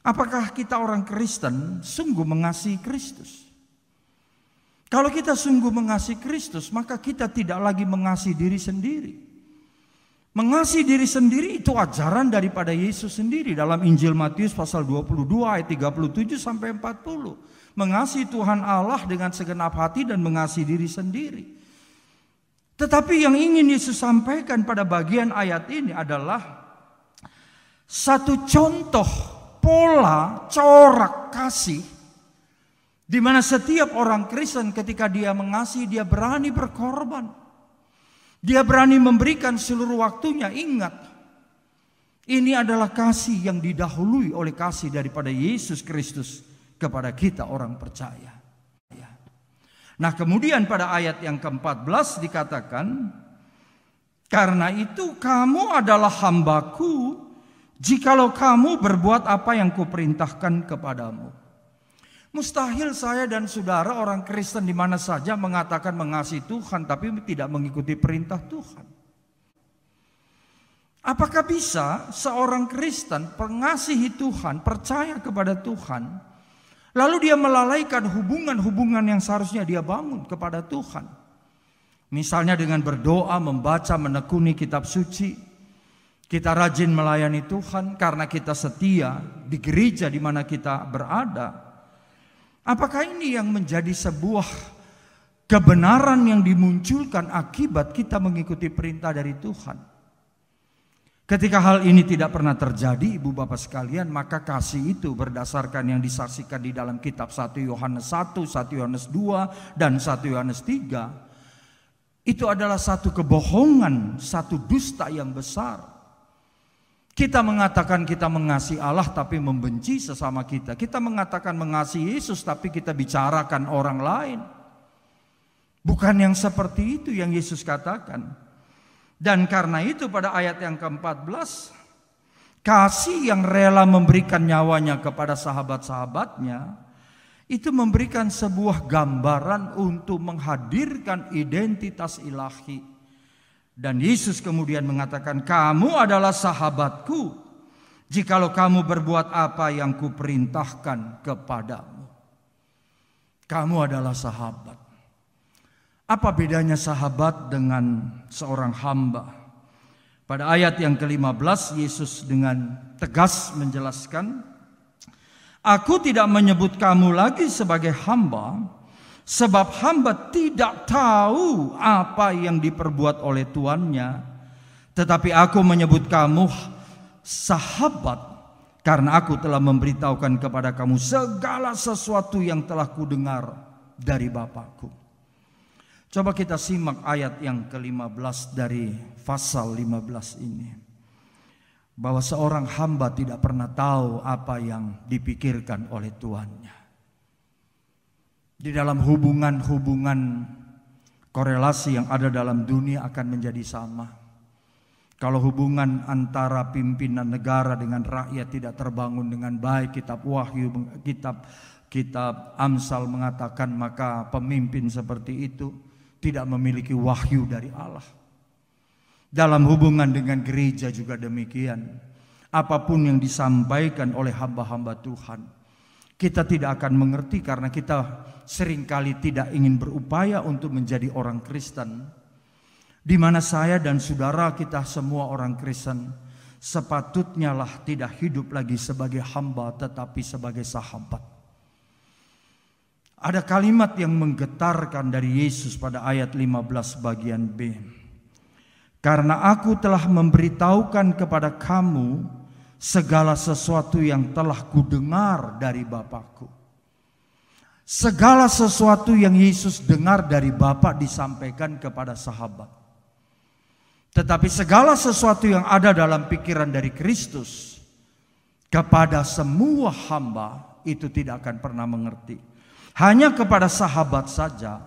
Speaker 1: Apakah kita orang Kristen sungguh mengasihi Kristus? Kalau kita sungguh mengasihi Kristus, maka kita tidak lagi mengasihi diri sendiri. Mengasihi diri sendiri itu ajaran daripada Yesus sendiri dalam Injil Matius pasal 22 ayat 37 sampai 40. Mengasihi Tuhan Allah dengan segenap hati dan mengasihi diri sendiri. Tetapi yang ingin Yesus sampaikan pada bagian ayat ini adalah satu contoh pola corak kasih di mana setiap orang Kristen ketika dia mengasihi, dia berani berkorban. Dia berani memberikan seluruh waktunya. Ingat, ini adalah kasih yang didahului oleh kasih daripada Yesus Kristus kepada kita orang percaya. Nah, kemudian pada ayat yang ke-14 dikatakan, karena itu kamu adalah hambaku, jikalau kamu berbuat apa yang kuperintahkan kepadamu. Mustahil saya dan saudara orang Kristen di mana saja mengatakan mengasihi Tuhan tapi tidak mengikuti perintah Tuhan. Apakah bisa seorang Kristen mengasihi Tuhan, percaya kepada Tuhan, lalu dia melalaikan hubungan-hubungan yang seharusnya dia bangun kepada Tuhan? Misalnya dengan berdoa, membaca, menekuni kitab suci. Kita rajin melayani Tuhan karena kita setia di gereja di mana kita berada. Apakah ini yang menjadi sebuah kebenaran yang dimunculkan akibat kita mengikuti perintah dari Tuhan? Ketika hal ini tidak pernah terjadi, ibu bapak sekalian, maka kasih itu berdasarkan yang disaksikan di dalam kitab 1 Yohanes 1, 1 Yohanes 2, dan 1 Yohanes 3. Itu adalah satu kebohongan, satu dusta yang besar. Kita mengatakan kita mengasihi Allah tapi membenci sesama kita. Kita mengatakan mengasihi Yesus tapi kita bicarakan orang lain. Bukan yang seperti itu yang Yesus katakan. Dan karena itu pada ayat yang ke-14, kasih yang rela memberikan nyawanya kepada sahabat-sahabatnya, itu memberikan sebuah gambaran untuk menghadirkan identitas ilahi. Dan Yesus kemudian mengatakan, kamu adalah sahabatku jikalau kamu berbuat apa yang kuperintahkan kepadamu. Kamu adalah sahabat. Apa bedanya sahabat dengan seorang hamba? Pada ayat yang ke-15 Yesus dengan tegas menjelaskan, aku tidak menyebut kamu lagi sebagai hamba, sebab hamba tidak tahu apa yang diperbuat oleh tuannya. Tetapi aku menyebut kamu sahabat, karena aku telah memberitahukan kepada kamu segala sesuatu yang telah kudengar dari Bapakku. Coba kita simak ayat yang ke-15 dari pasal 15 ini. Bahwa seorang hamba tidak pernah tahu apa yang dipikirkan oleh tuannya. Di dalam hubungan-hubungan korelasi yang ada dalam dunia akan menjadi sama. Kalau hubungan antara pimpinan negara dengan rakyat tidak terbangun dengan baik, kitab Wahyu, kitab Amsal mengatakan maka pemimpin seperti itu tidak memiliki wahyu dari Allah. Dalam hubungan dengan gereja juga demikian. Apapun yang disampaikan oleh hamba-hamba Tuhan, kita tidak akan mengerti karena kita seringkali tidak ingin berupaya untuk menjadi orang Kristen. Di mana saya dan saudara kita semua orang Kristen sepatutnya lah tidak hidup lagi sebagai hamba tetapi sebagai sahabat. Ada kalimat yang menggetarkan dari Yesus pada ayat 15 bagian B. Karena aku telah memberitahukan kepada kamu segala sesuatu yang telah kudengar dari Bapakku. Segala sesuatu yang Yesus dengar dari Bapa disampaikan kepada sahabat. Tetapi segala sesuatu yang ada dalam pikiran dari Kristus kepada semua hamba itu tidak akan pernah mengerti. Hanya kepada sahabat saja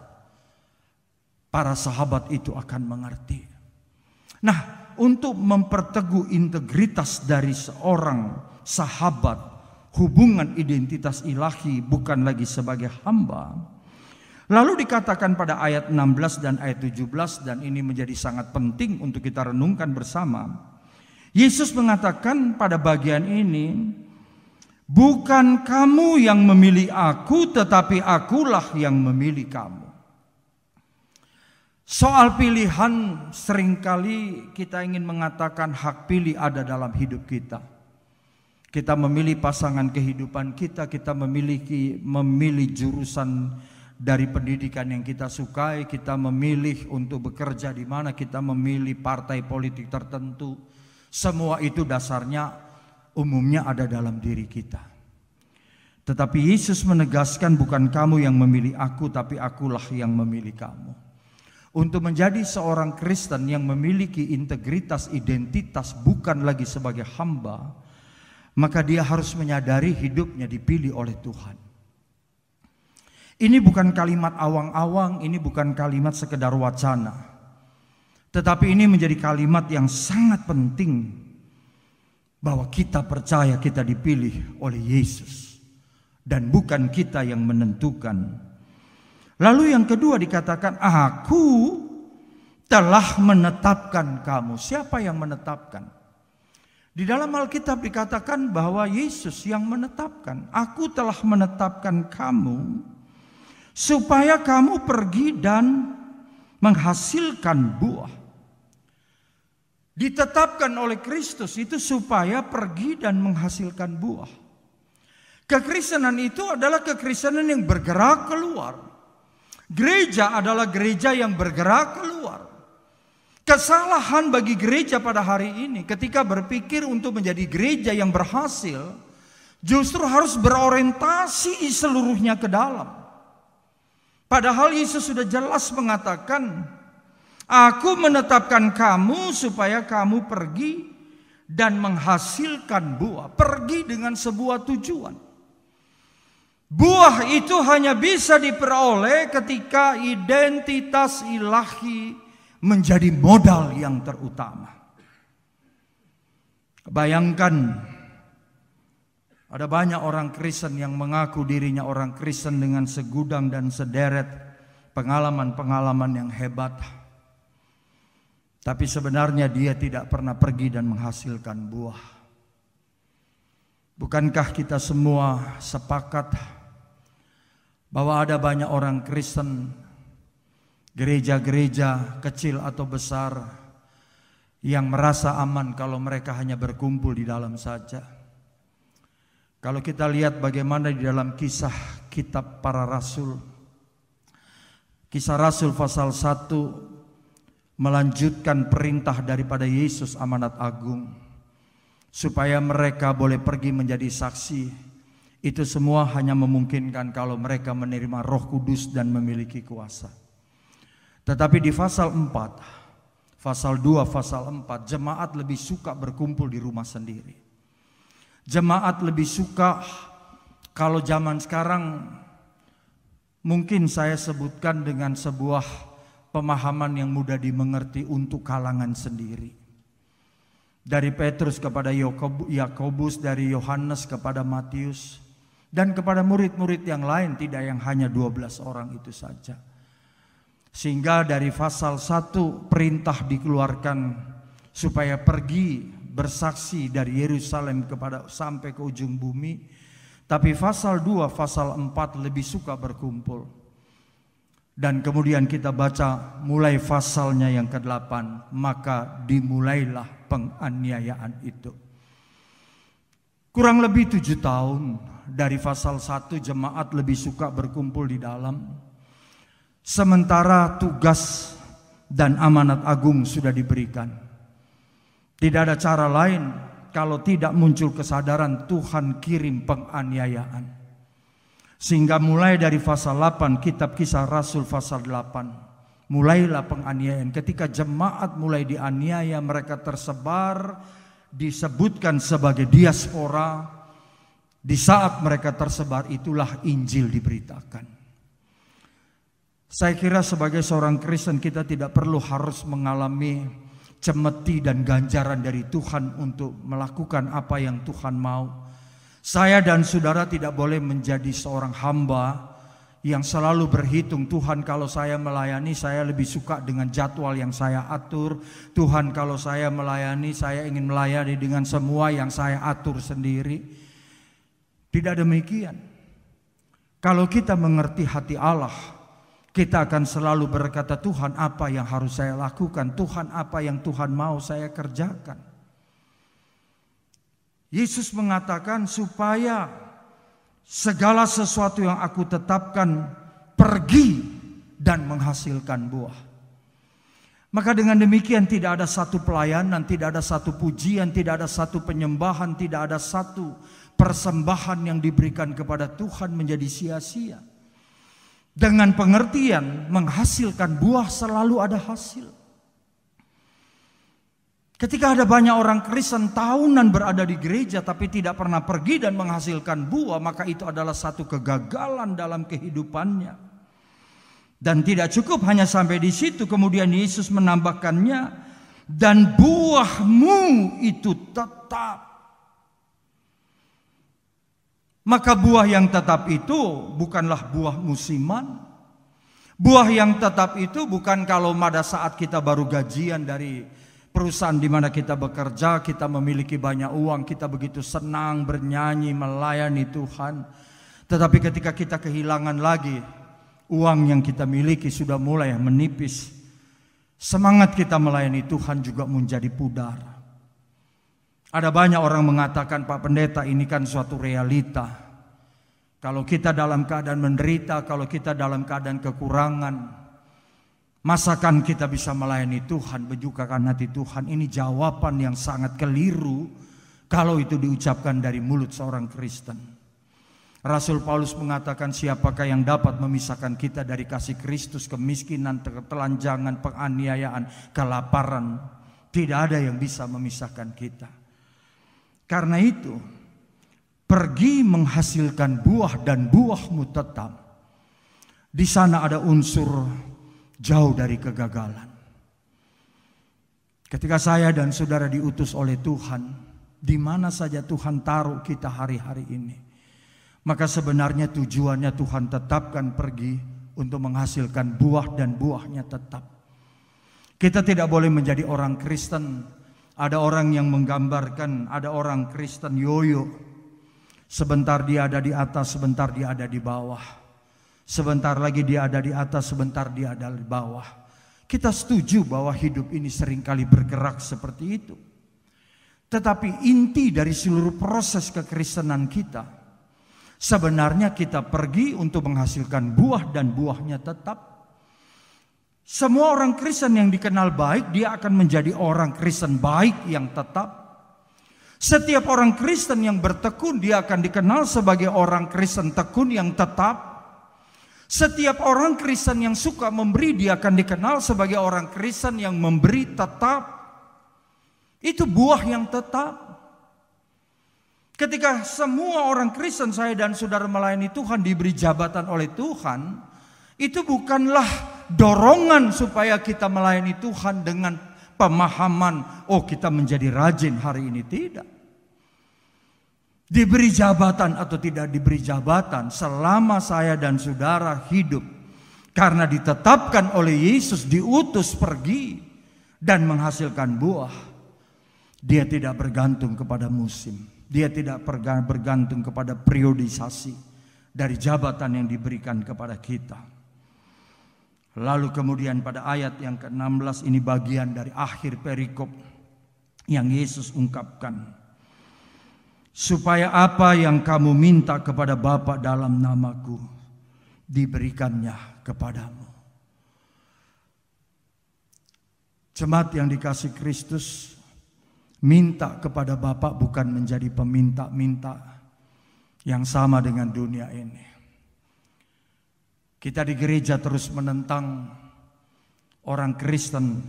Speaker 1: para sahabat itu akan mengerti. Nah, untuk memperteguh integritas dari seorang sahabat, hubungan identitas ilahi bukan lagi sebagai hamba. Lalu dikatakan pada ayat 16 dan ayat 17, dan ini menjadi sangat penting untuk kita renungkan bersama. Yesus mengatakan pada bagian ini, bukan kamu yang memilih aku, tetapi akulah yang memilih kamu. Soal pilihan, seringkali kita ingin mengatakan hak pilih ada dalam hidup kita. Kita memilih pasangan kehidupan kita memilih jurusan dari pendidikan yang kita sukai, kita memilih untuk bekerja di mana, kita memilih partai politik tertentu. Semua itu dasarnya umumnya ada dalam diri kita. Tetapi Yesus menegaskan, bukan kamu yang memilih aku, tapi akulah yang memilih kamu. Untuk menjadi seorang Kristen yang memiliki integritas, identitas, bukan lagi sebagai hamba, maka dia harus menyadari hidupnya dipilih oleh Tuhan. Ini bukan kalimat awang-awang, ini bukan kalimat sekedar wacana. Tetapi ini menjadi kalimat yang sangat penting, bahwa kita percaya kita dipilih oleh Yesus dan bukan kita yang menentukan. Lalu yang kedua dikatakan, aku telah menetapkan kamu. Siapa yang menetapkan? Di dalam Alkitab dikatakan bahwa Yesus yang menetapkan. Aku telah menetapkan kamu supaya kamu pergi dan menghasilkan buah. Ditetapkan oleh Kristus itu supaya pergi dan menghasilkan buah. Kekristenan itu adalah kekristenan yang bergerak keluar. Gereja adalah gereja yang bergerak keluar. Kesalahan bagi gereja pada hari ini ketika berpikir untuk menjadi gereja yang berhasil, justru harus berorientasi seluruhnya ke dalam. Padahal Yesus sudah jelas mengatakan, aku menetapkan kamu supaya kamu pergi dan menghasilkan buah. Pergi dengan sebuah tujuan. Buah itu hanya bisa diperoleh ketika identitas ilahi menjadi modal yang terutama. Bayangkan, ada banyak orang Kristen yang mengaku dirinya orang Kristen dengan segudang dan sederet pengalaman-pengalaman yang hebat. Tapi sebenarnya dia tidak pernah pergi dan menghasilkan buah. Bukankah kita semua sepakat bahwa ada banyak orang Kristen, gereja-gereja kecil atau besar, yang merasa aman kalau mereka hanya berkumpul di dalam saja? Kalau kita lihat bagaimana di dalam kisah kitab para rasul, Kisah Rasul pasal 1 melanjutkan perintah daripada Yesus amanat agung, supaya mereka boleh pergi menjadi saksi. Itu semua hanya memungkinkan kalau mereka menerima Roh Kudus dan memiliki kuasa. Tetapi di pasal 4, pasal 2, pasal 4, jemaat lebih suka berkumpul di rumah sendiri. Jemaat lebih suka, kalau zaman sekarang mungkin saya sebutkan dengan sebuah pemahaman yang mudah dimengerti, untuk kalangan sendiri. Dari Petrus kepada Yakobus, dari Yohanes kepada Matius, dan kepada murid-murid yang lain, tidak yang hanya 12 orang itu saja. Sehingga dari pasal 1 perintah dikeluarkan supaya pergi bersaksi dari Yerusalem sampai ke ujung bumi. Tapi pasal 2, pasal 4 lebih suka berkumpul. Dan kemudian kita baca mulai pasalnya yang ke-8, maka dimulailah penganiayaan itu. Kurang lebih 7 tahun dari pasal 1 jemaat lebih suka berkumpul di dalam. Sementara tugas dan amanat agung sudah diberikan. Tidak ada cara lain kalau tidak muncul kesadaran Tuhan kirim penganiayaan. Sehingga mulai dari pasal 8 kitab Kisah Rasul pasal 8, mulailah penganiayaan. Ketika jemaat mulai dianiaya, mereka tersebar, disebutkan sebagai diaspora. Di saat mereka tersebar, itulah Injil diberitakan. Saya kira sebagai seorang Kristen kita tidak perlu harus mengalami cemeti dan ganjaran dari Tuhan untuk melakukan apa yang Tuhan mau. Saya dan saudara tidak boleh menjadi seorang hamba yang selalu berhitung, Tuhan kalau saya melayani saya lebih suka dengan jadwal yang saya atur. Tuhan kalau saya melayani, saya ingin melayani dengan semua yang saya atur sendiri. Tidak demikian. Kalau kita mengerti hati Allah, kita akan selalu berkata, Tuhan apa yang harus saya lakukan? Tuhan apa yang Tuhan mau saya kerjakan? Yesus mengatakan supaya segala sesuatu yang aku tetapkan pergi dan menghasilkan buah. Maka dengan demikian tidak ada satu pelayanan, tidak ada satu pujian, tidak ada satu penyembahan, tidak ada satu persembahan yang diberikan kepada Tuhan menjadi sia-sia. Dengan pengertian menghasilkan buah selalu ada hasil. Ketika ada banyak orang Kristen tahunan berada di gereja tapi tidak pernah pergi dan menghasilkan buah, maka itu adalah satu kegagalan dalam kehidupannya. Dan tidak cukup hanya sampai di situ, kemudian Yesus menambahkannya, dan buahmu itu tetap. Maka buah yang tetap itu bukanlah buah musiman. Buah yang tetap itu bukan kalau pada saat kita baru gajian dari perusahaan di mana kita bekerja, kita memiliki banyak uang, kita begitu senang bernyanyi, melayani Tuhan. Tetapi ketika kita kehilangan lagi, uang yang kita miliki sudah mulai menipis, semangat kita melayani Tuhan juga menjadi pudar. Ada banyak orang mengatakan, Pak Pendeta, ini kan suatu realita. Kalau kita dalam keadaan menderita, kalau kita dalam keadaan kekurangan, masakan kita bisa melayani Tuhan, berjukakan hati Tuhan? Ini jawaban yang sangat keliru kalau itu diucapkan dari mulut seorang Kristen. Rasul Paulus mengatakan, siapakah yang dapat memisahkan kita dari kasih Kristus? Kemiskinan, ketelanjangan, penganiayaan, kelaparan. Tidak ada yang bisa memisahkan kita. Karena itu, pergi menghasilkan buah dan buahmu tetap. Di sana ada unsur jauh dari kegagalan. Ketika saya dan saudara diutus oleh Tuhan, di mana saja Tuhan taruh kita hari-hari ini, maka sebenarnya tujuannya Tuhan tetapkan pergi untuk menghasilkan buah dan buahnya tetap. Kita tidak boleh menjadi orang Kristen. Ada orang yang menggambarkan, ada orang Kristen yoyo. Sebentar dia ada di atas, sebentar dia ada di bawah. Sebentar lagi dia ada di atas, sebentar dia ada di bawah. Kita setuju bahwa hidup ini seringkali bergerak seperti itu. Tetapi inti dari seluruh proses kekristenan kita, sebenarnya kita pergi untuk menghasilkan buah dan buahnya tetap. Semua orang Kristen yang dikenal baik, dia akan menjadi orang Kristen baik yang tetap. Setiap orang Kristen yang bertekun, dia akan dikenal sebagai orang Kristen tekun yang tetap. Setiap orang Kristen yang suka memberi, dia akan dikenal sebagai orang Kristen yang memberi tetap. Itu buah yang tetap. Ketika semua orang Kristen, saya dan saudara melayani Tuhan, diberi jabatan oleh Tuhan, itu bukanlah dorongan supaya kita melayani Tuhan dengan pemahaman, oh kita menjadi rajin hari ini. Tidak. Diberi jabatan atau tidak diberi jabatan, selama saya dan saudara hidup, karena ditetapkan oleh Yesus, diutus pergi dan menghasilkan buah, dia tidak bergantung kepada musim. Dia tidak bergantung kepada periodisasi dari jabatan yang diberikan kepada kita. Lalu kemudian pada ayat yang ke-16, ini bagian dari akhir perikop yang Yesus ungkapkan. Supaya apa yang kamu minta kepada Bapa dalam namaku, diberikannya kepadamu. Jemaat yang dikasihi Kristus, minta kepada Bapa bukan menjadi peminta-minta yang sama dengan dunia ini. Kita di gereja terus menentang orang Kristen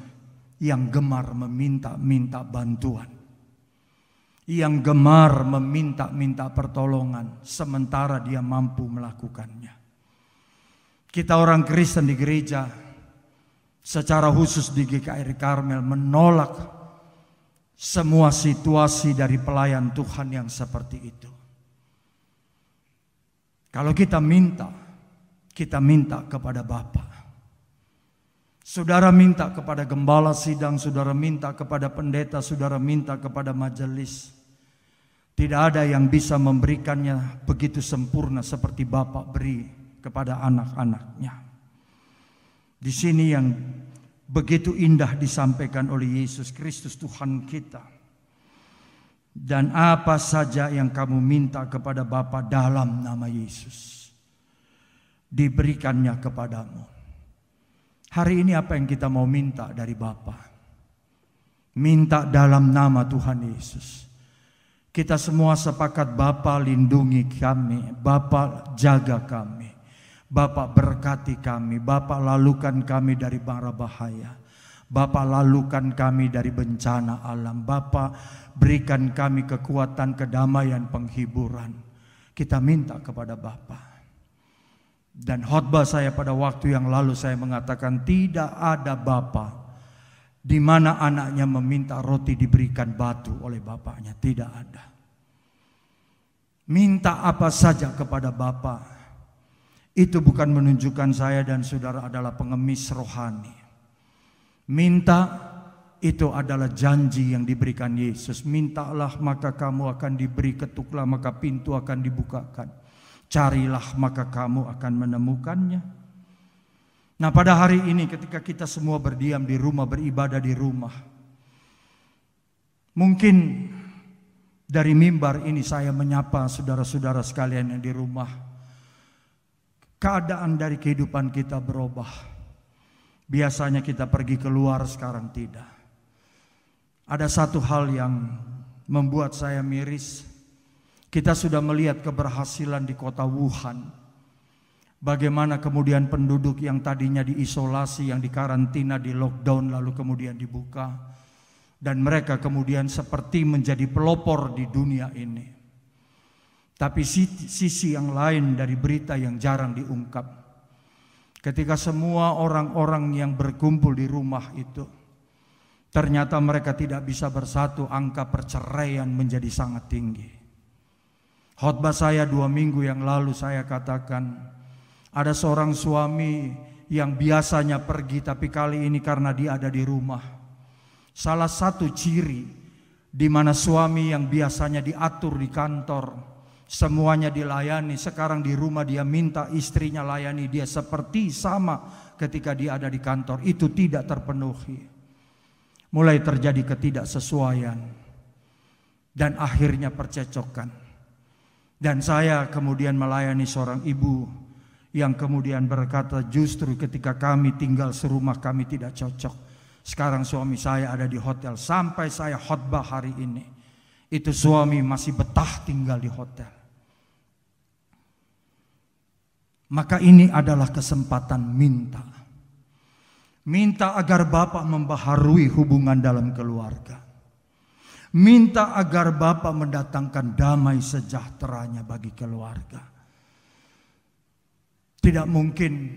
Speaker 1: yang gemar meminta-minta bantuan, yang gemar meminta-minta pertolongan, sementara dia mampu melakukannya. Kita orang Kristen di gereja, secara khusus di GKR Karmel, menolak semua situasi dari pelayan Tuhan yang seperti itu. Kalau kita minta kepada Bapa. Saudara minta kepada gembala sidang, saudara minta kepada pendeta, saudara minta kepada majelis. Tidak ada yang bisa memberikannya begitu sempurna seperti Bapa beri kepada anak-anaknya. Di sini yang begitu indah disampaikan oleh Yesus Kristus Tuhan kita. Dan apa saja yang kamu minta kepada Bapa dalam nama Yesus, diberikannya kepadamu. Hari ini apa yang kita mau minta dari Bapa? Minta dalam nama Tuhan Yesus. Kita semua sepakat, Bapa lindungi kami, Bapa jaga kami, Bapa berkati kami, Bapa lalukan kami dari mara bahaya, Bapa lalukan kami dari bencana alam, Bapa berikan kami kekuatan, kedamaian, penghiburan. Kita minta kepada Bapa. Dan khotbah saya pada waktu yang lalu saya mengatakan tidak ada Bapa di mana anaknya meminta roti diberikan batu oleh bapaknya. Tidak ada. Minta apa saja kepada Bapa. Itu bukan menunjukkan saya dan saudara adalah pengemis rohani. Minta itu adalah janji yang diberikan Yesus. Mintalah maka kamu akan diberi, ketuklah maka pintu akan dibukakan. Carilah maka kamu akan menemukannya. Nah, pada hari ini ketika kita semua berdiam di rumah, beribadah di rumah, mungkin dari mimbar ini saya menyapa saudara-saudara sekalian yang di rumah. Keadaan dari kehidupan kita berubah. Biasanya kita pergi keluar, sekarang tidak. Ada satu hal yang membuat saya miris. Kita sudah melihat keberhasilan di kota Wuhan. Bagaimana kemudian penduduk yang tadinya diisolasi, yang dikarantina, di lockdown, lalu kemudian dibuka. Dan mereka kemudian seperti menjadi pelopor di dunia ini. Tapi sisi yang lain dari berita yang jarang diungkap. Ketika semua orang-orang yang berkumpul di rumah itu, ternyata mereka tidak bisa bersatu, angka perceraian menjadi sangat tinggi. Khotbah saya 2 minggu yang lalu saya katakan, ada seorang suami yang biasanya pergi tapi kali ini karena dia ada di rumah. Salah satu ciri di mana suami yang biasanya diatur di kantor, semuanya dilayani, sekarang di rumah dia minta istrinya layani dia seperti sama ketika dia ada di kantor. Itu tidak terpenuhi. Mulai terjadi ketidaksesuaian dan akhirnya percecokan. Dan saya kemudian melayani seorang ibu yang kemudian berkata, justru ketika kami tinggal serumah kami tidak cocok. Sekarang suami saya ada di hotel. Sampai saya khotbah hari ini, itu suami masih betah tinggal di hotel. Maka ini adalah kesempatan minta. Minta agar Bapa membaharui hubungan dalam keluarga. Minta agar Bapa mendatangkan damai sejahteranya bagi keluarga. Tidak mungkin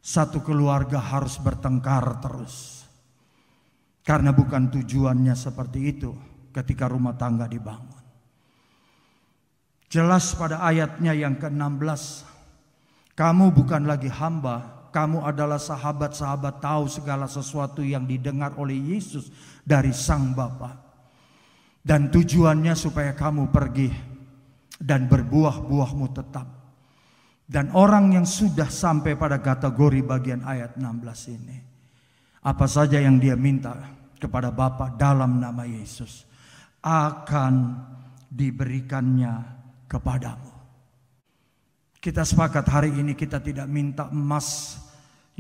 Speaker 1: satu keluarga harus bertengkar terus. Karena bukan tujuannya seperti itu ketika rumah tangga dibangun. Jelas pada ayatnya yang ke-16. Kamu bukan lagi hamba, kamu adalah sahabat-sahabat, tahu segala sesuatu yang didengar oleh Yesus dari Sang Bapa. Dan tujuannya supaya kamu pergi dan berbuah-buahmu tetap. Dan orang yang sudah sampai pada kategori bagian ayat 16 ini, apa saja yang dia minta kepada Bapa dalam nama Yesus akan diberikannya kepadamu. Kita sepakat hari ini kita tidak minta emas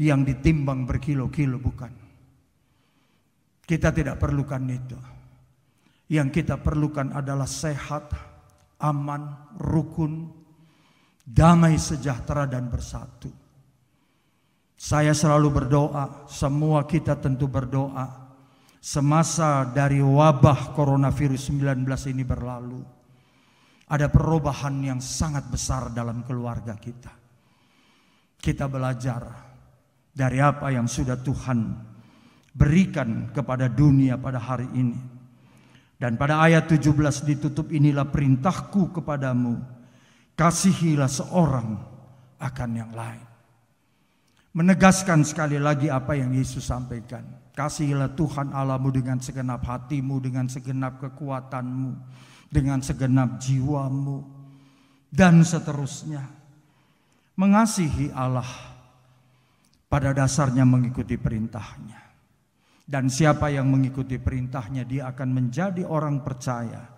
Speaker 1: yang ditimbang berkilo-kilo, bukan. Kita tidak perlukan itu. Yang kita perlukan adalah sehat, aman, rukun, damai sejahtera dan bersatu. Saya selalu berdoa, semua kita tentu berdoa. Semasa dari wabah coronavirus 19 ini berlalu, ada perubahan yang sangat besar dalam keluarga kita. Kita belajar dari apa yang sudah Tuhan berikan kepada dunia pada hari ini. Dan pada ayat 17 ditutup, inilah perintahku kepadamu, kasihilah seorang akan yang lain. Menegaskan sekali lagi apa yang Yesus sampaikan. Kasihilah Tuhan Allahmu dengan segenap hatimu, dengan segenap kekuatanmu, dengan segenap jiwamu, dan seterusnya. Mengasihi Allah pada dasarnya mengikuti perintahnya. Dan siapa yang mengikuti perintahnya, dia akan menjadi orang percaya,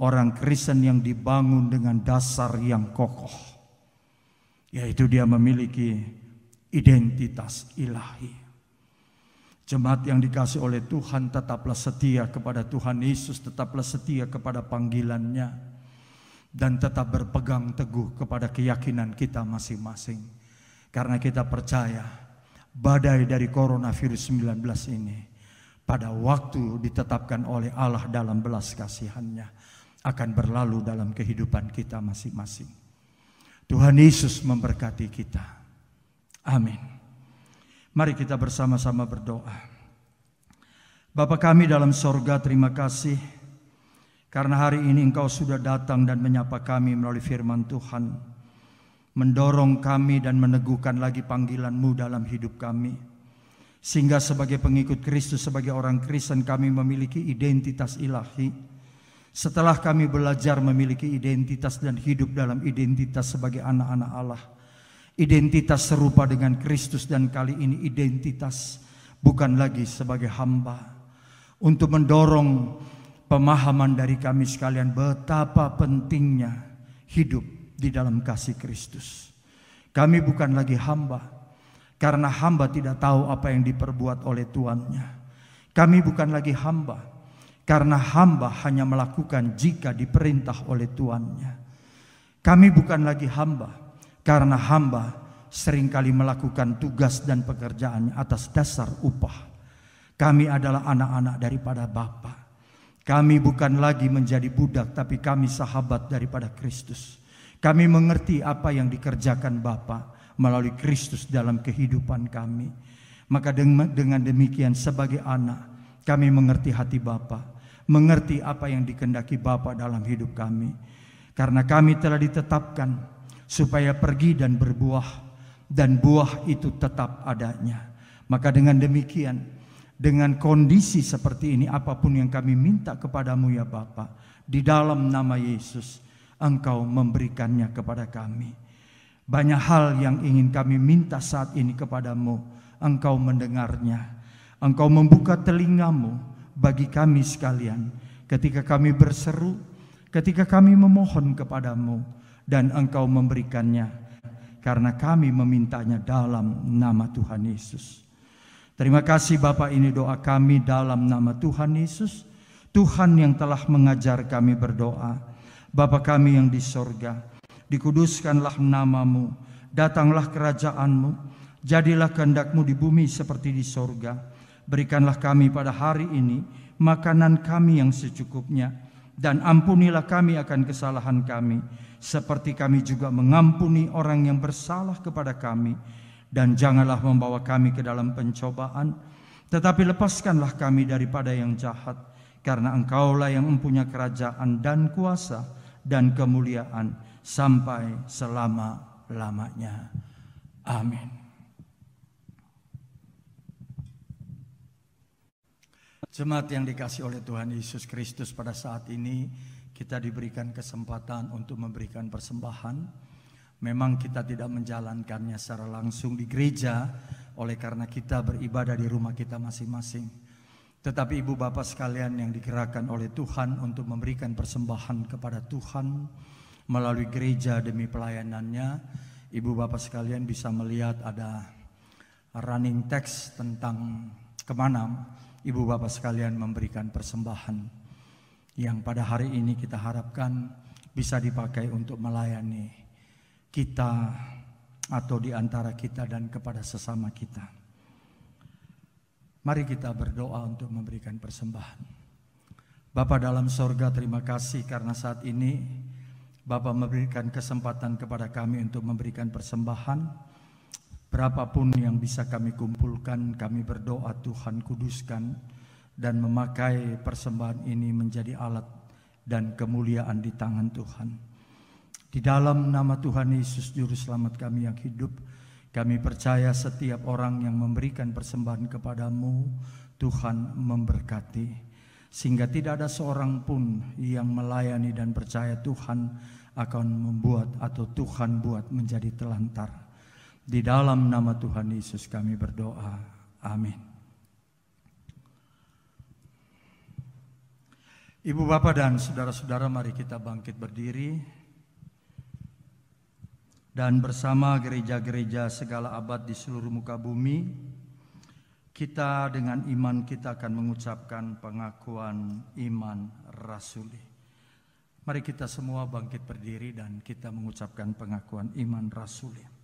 Speaker 1: orang Kristen yang dibangun dengan dasar yang kokoh, yaitu dia memiliki identitas ilahi. Jemaat yang dikasih oleh Tuhan, tetaplah setia kepada Tuhan Yesus, tetaplah setia kepada panggilannya, dan tetap berpegang teguh kepada keyakinan kita masing-masing. Karena kita percaya badai dari coronavirus 19 ini pada waktu ditetapkan oleh Allah dalam belas kasihannya akan berlalu dalam kehidupan kita masing-masing. Tuhan Yesus memberkati kita. Amin. Mari kita bersama-sama berdoa. Bapa kami dalam sorga, terima kasih karena hari ini Engkau sudah datang dan menyapa kami melalui firman Tuhan, mendorong kami dan meneguhkan lagi panggilan-Mu dalam hidup kami, sehingga sebagai pengikut Kristus, sebagai orang Kristen, kami memiliki identitas ilahi. Setelah kami belajar memiliki identitas dan hidup dalam identitas sebagai anak-anak Allah, identitas serupa dengan Kristus, dan kali ini identitas bukan lagi sebagai hamba, untuk mendorong pemahaman dari kami sekalian betapa pentingnya hidup di dalam kasih Kristus. Kami bukan lagi hamba, karena hamba tidak tahu apa yang diperbuat oleh tuannya. Kami bukan lagi hamba, karena hamba hanya melakukan jika diperintah oleh tuannya. Kami bukan lagi hamba, karena hamba seringkali melakukan tugas dan pekerjaannya atas dasar upah. Kami adalah anak-anak daripada Bapa. Kami bukan lagi menjadi budak, tapi kami sahabat daripada Kristus. Kami mengerti apa yang dikerjakan Bapa melalui Kristus dalam kehidupan kami. Maka dengan demikian sebagai anak, kami mengerti hati Bapa, mengerti apa yang dikehendaki Bapa dalam hidup kami. Karena kami telah ditetapkan supaya pergi dan berbuah, dan buah itu tetap adanya. Maka dengan demikian, dengan kondisi seperti ini, apapun yang kami minta kepadamu ya Bapa, di dalam nama Yesus, Engkau memberikannya kepada kami. Banyak hal yang ingin kami minta saat ini kepadamu, Engkau mendengarnya. Engkau membuka telingamu bagi kami sekalian, ketika kami berseru, ketika kami memohon kepadamu, dan Engkau memberikannya, karena kami memintanya dalam nama Tuhan Yesus. Terima kasih Bapa, ini doa kami dalam nama Tuhan Yesus, Tuhan yang telah mengajar kami berdoa. Bapa kami yang di sorga, dikuduskanlah namamu, datanglah kerajaanmu, jadilah kehendak-Mu di bumi seperti di sorga. Berikanlah kami pada hari ini makanan kami yang secukupnya, dan ampunilah kami akan kesalahan kami, seperti kami juga mengampuni orang yang bersalah kepada kami. Dan janganlah membawa kami ke dalam pencobaan, tetapi lepaskanlah kami daripada yang jahat, karena Engkaulah yang mempunyai kerajaan dan kuasa dan kemuliaan sampai selama-lamanya. Amin. Jemaat yang dikasihi oleh Tuhan Yesus Kristus, pada saat ini kita diberikan kesempatan untuk memberikan persembahan. Memang kita tidak menjalankannya secara langsung di gereja, oleh karena kita beribadah di rumah kita masing-masing. Tetapi ibu bapak sekalian yang digerakkan oleh Tuhan untuk memberikan persembahan kepada Tuhan melalui gereja demi pelayanannya, ibu bapak sekalian bisa melihat ada running text tentang kemana ibu bapak sekalian memberikan persembahan, yang pada hari ini kita harapkan bisa dipakai untuk melayani kita atau di antara kita dan kepada sesama kita. Mari kita berdoa untuk memberikan persembahan. Bapa dalam sorga, terima kasih karena saat ini Bapa memberikan kesempatan kepada kami untuk memberikan persembahan. Berapapun yang bisa kami kumpulkan, kami berdoa Tuhan kuduskan dan memakai persembahan ini menjadi alat dan kemuliaan di tangan Tuhan. Di dalam nama Tuhan Yesus Juru Selamat kami yang hidup, kami percaya setiap orang yang memberikan persembahan kepadamu, Tuhan memberkati. Sehingga tidak ada seorang pun yang melayani dan percaya Tuhan akan membuat atau Tuhan buat menjadi telantar. Di dalam nama Tuhan Yesus kami berdoa. Amin. Ibu, Bapak, dan saudara-saudara, mari kita bangkit berdiri. Dan bersama gereja-gereja segala abad di seluruh muka bumi, kita dengan iman kita akan mengucapkan pengakuan iman rasuli. Mari kita semua bangkit berdiri dan kita mengucapkan pengakuan iman rasuli.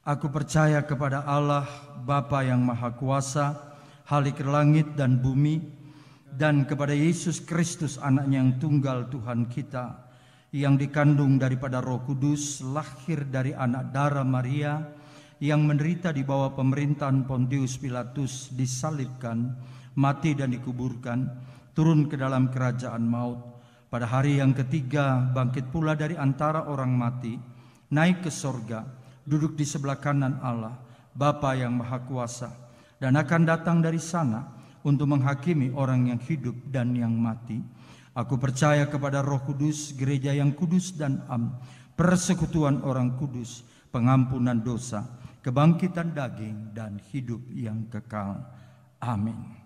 Speaker 1: Aku percaya kepada Allah, Bapa yang Maha Kuasa, Khalik langit dan bumi, dan kepada Yesus Kristus, anaknya yang tunggal Tuhan kita, yang dikandung daripada Roh Kudus, lahir dari anak darah Maria, yang menderita di bawah pemerintahan Pontius Pilatus, disalibkan, mati dan dikuburkan, turun ke dalam kerajaan maut. Pada hari yang ketiga bangkit pula dari antara orang mati, naik ke sorga, duduk di sebelah kanan Allah, Bapa yang Maha Kuasa, dan akan datang dari sana untuk menghakimi orang yang hidup dan yang mati. Aku percaya kepada Roh Kudus, gereja yang kudus dan am, persekutuan orang kudus, pengampunan dosa, kebangkitan daging, dan hidup yang kekal. Amin.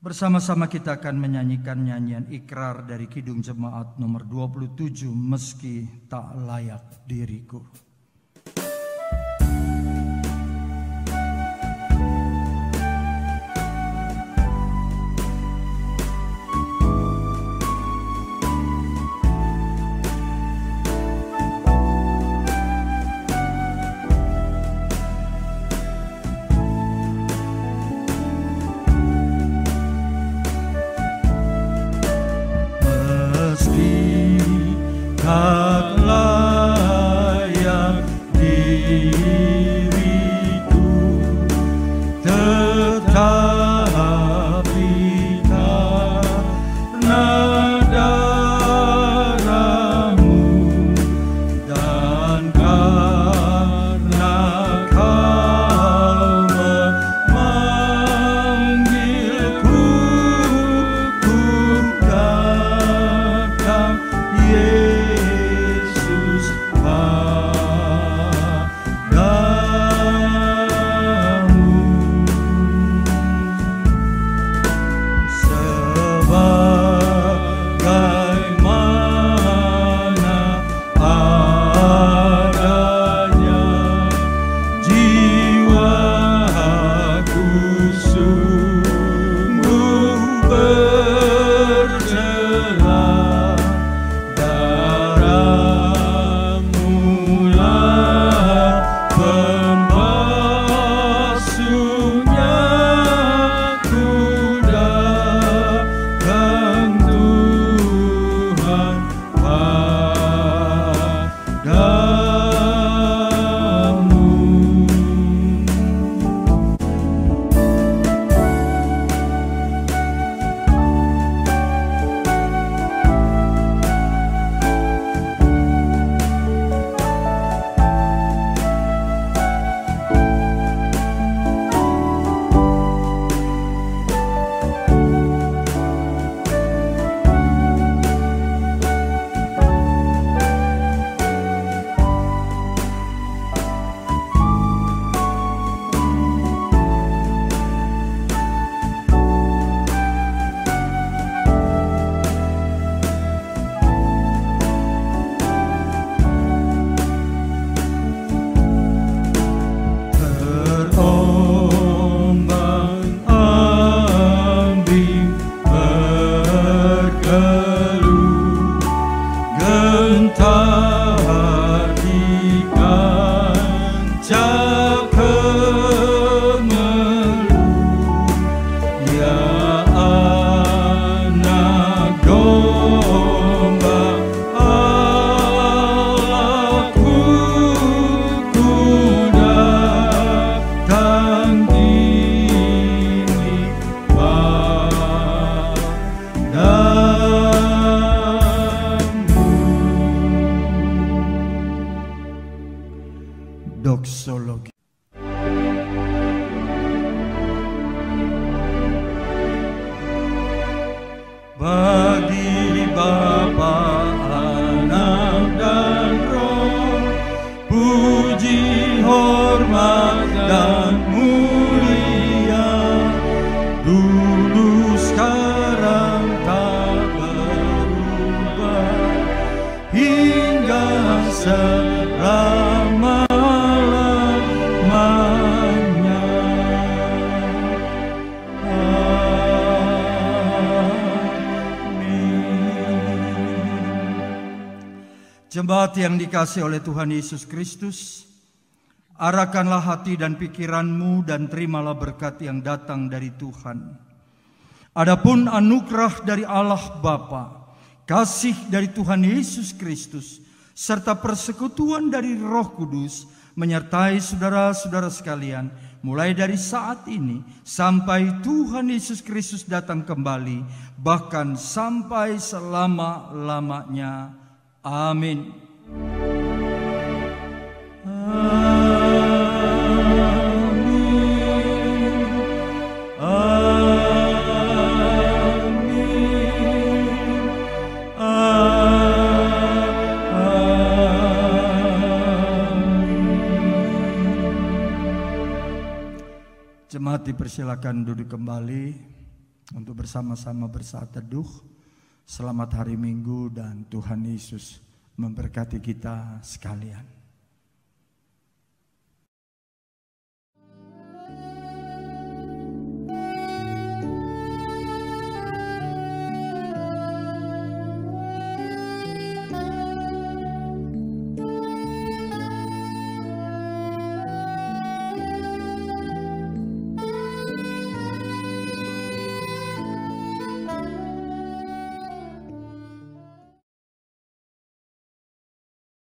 Speaker 1: Bersama-sama kita akan menyanyikan nyanyian ikrar dari Kidung Jemaat nomor 27, Meski Tak Layak Diriku.
Speaker 3: Tak layak diriku, tetapi karena darah-Mu dan karena Kau memanggilku, ku datang, Yesus padamu. Sebagaimana adanya jiwaku sungguh bercela, darah-Mulah pembasuhnya, ku datang Tuhan padamu. Terombang-ambing berkeluh, gentar di kancah kemeluh. Ya anak domba Allahku, ku datang ini padamu.
Speaker 1: Doksologi.
Speaker 3: Bagi Bapa, Anak dan Roh, puji selama-lamanya.
Speaker 1: Jemaat yang dikasihi oleh Tuhan Yesus Kristus, arahkanlah hati dan pikiranmu dan terimalah berkat yang datang dari Tuhan. Adapun anugerah dari Allah Bapa, kasih dari Tuhan Yesus Kristus, serta persekutuan dari Roh Kudus menyertai saudara-saudara sekalian, mulai dari saat ini sampai Tuhan Yesus Kristus datang kembali, bahkan sampai selama-lamanya. Amin. Jemaat dipersilakan duduk kembali untuk bersama-sama bersaat teduh. Selamat hari Minggu dan Tuhan Yesus memberkati kita sekalian.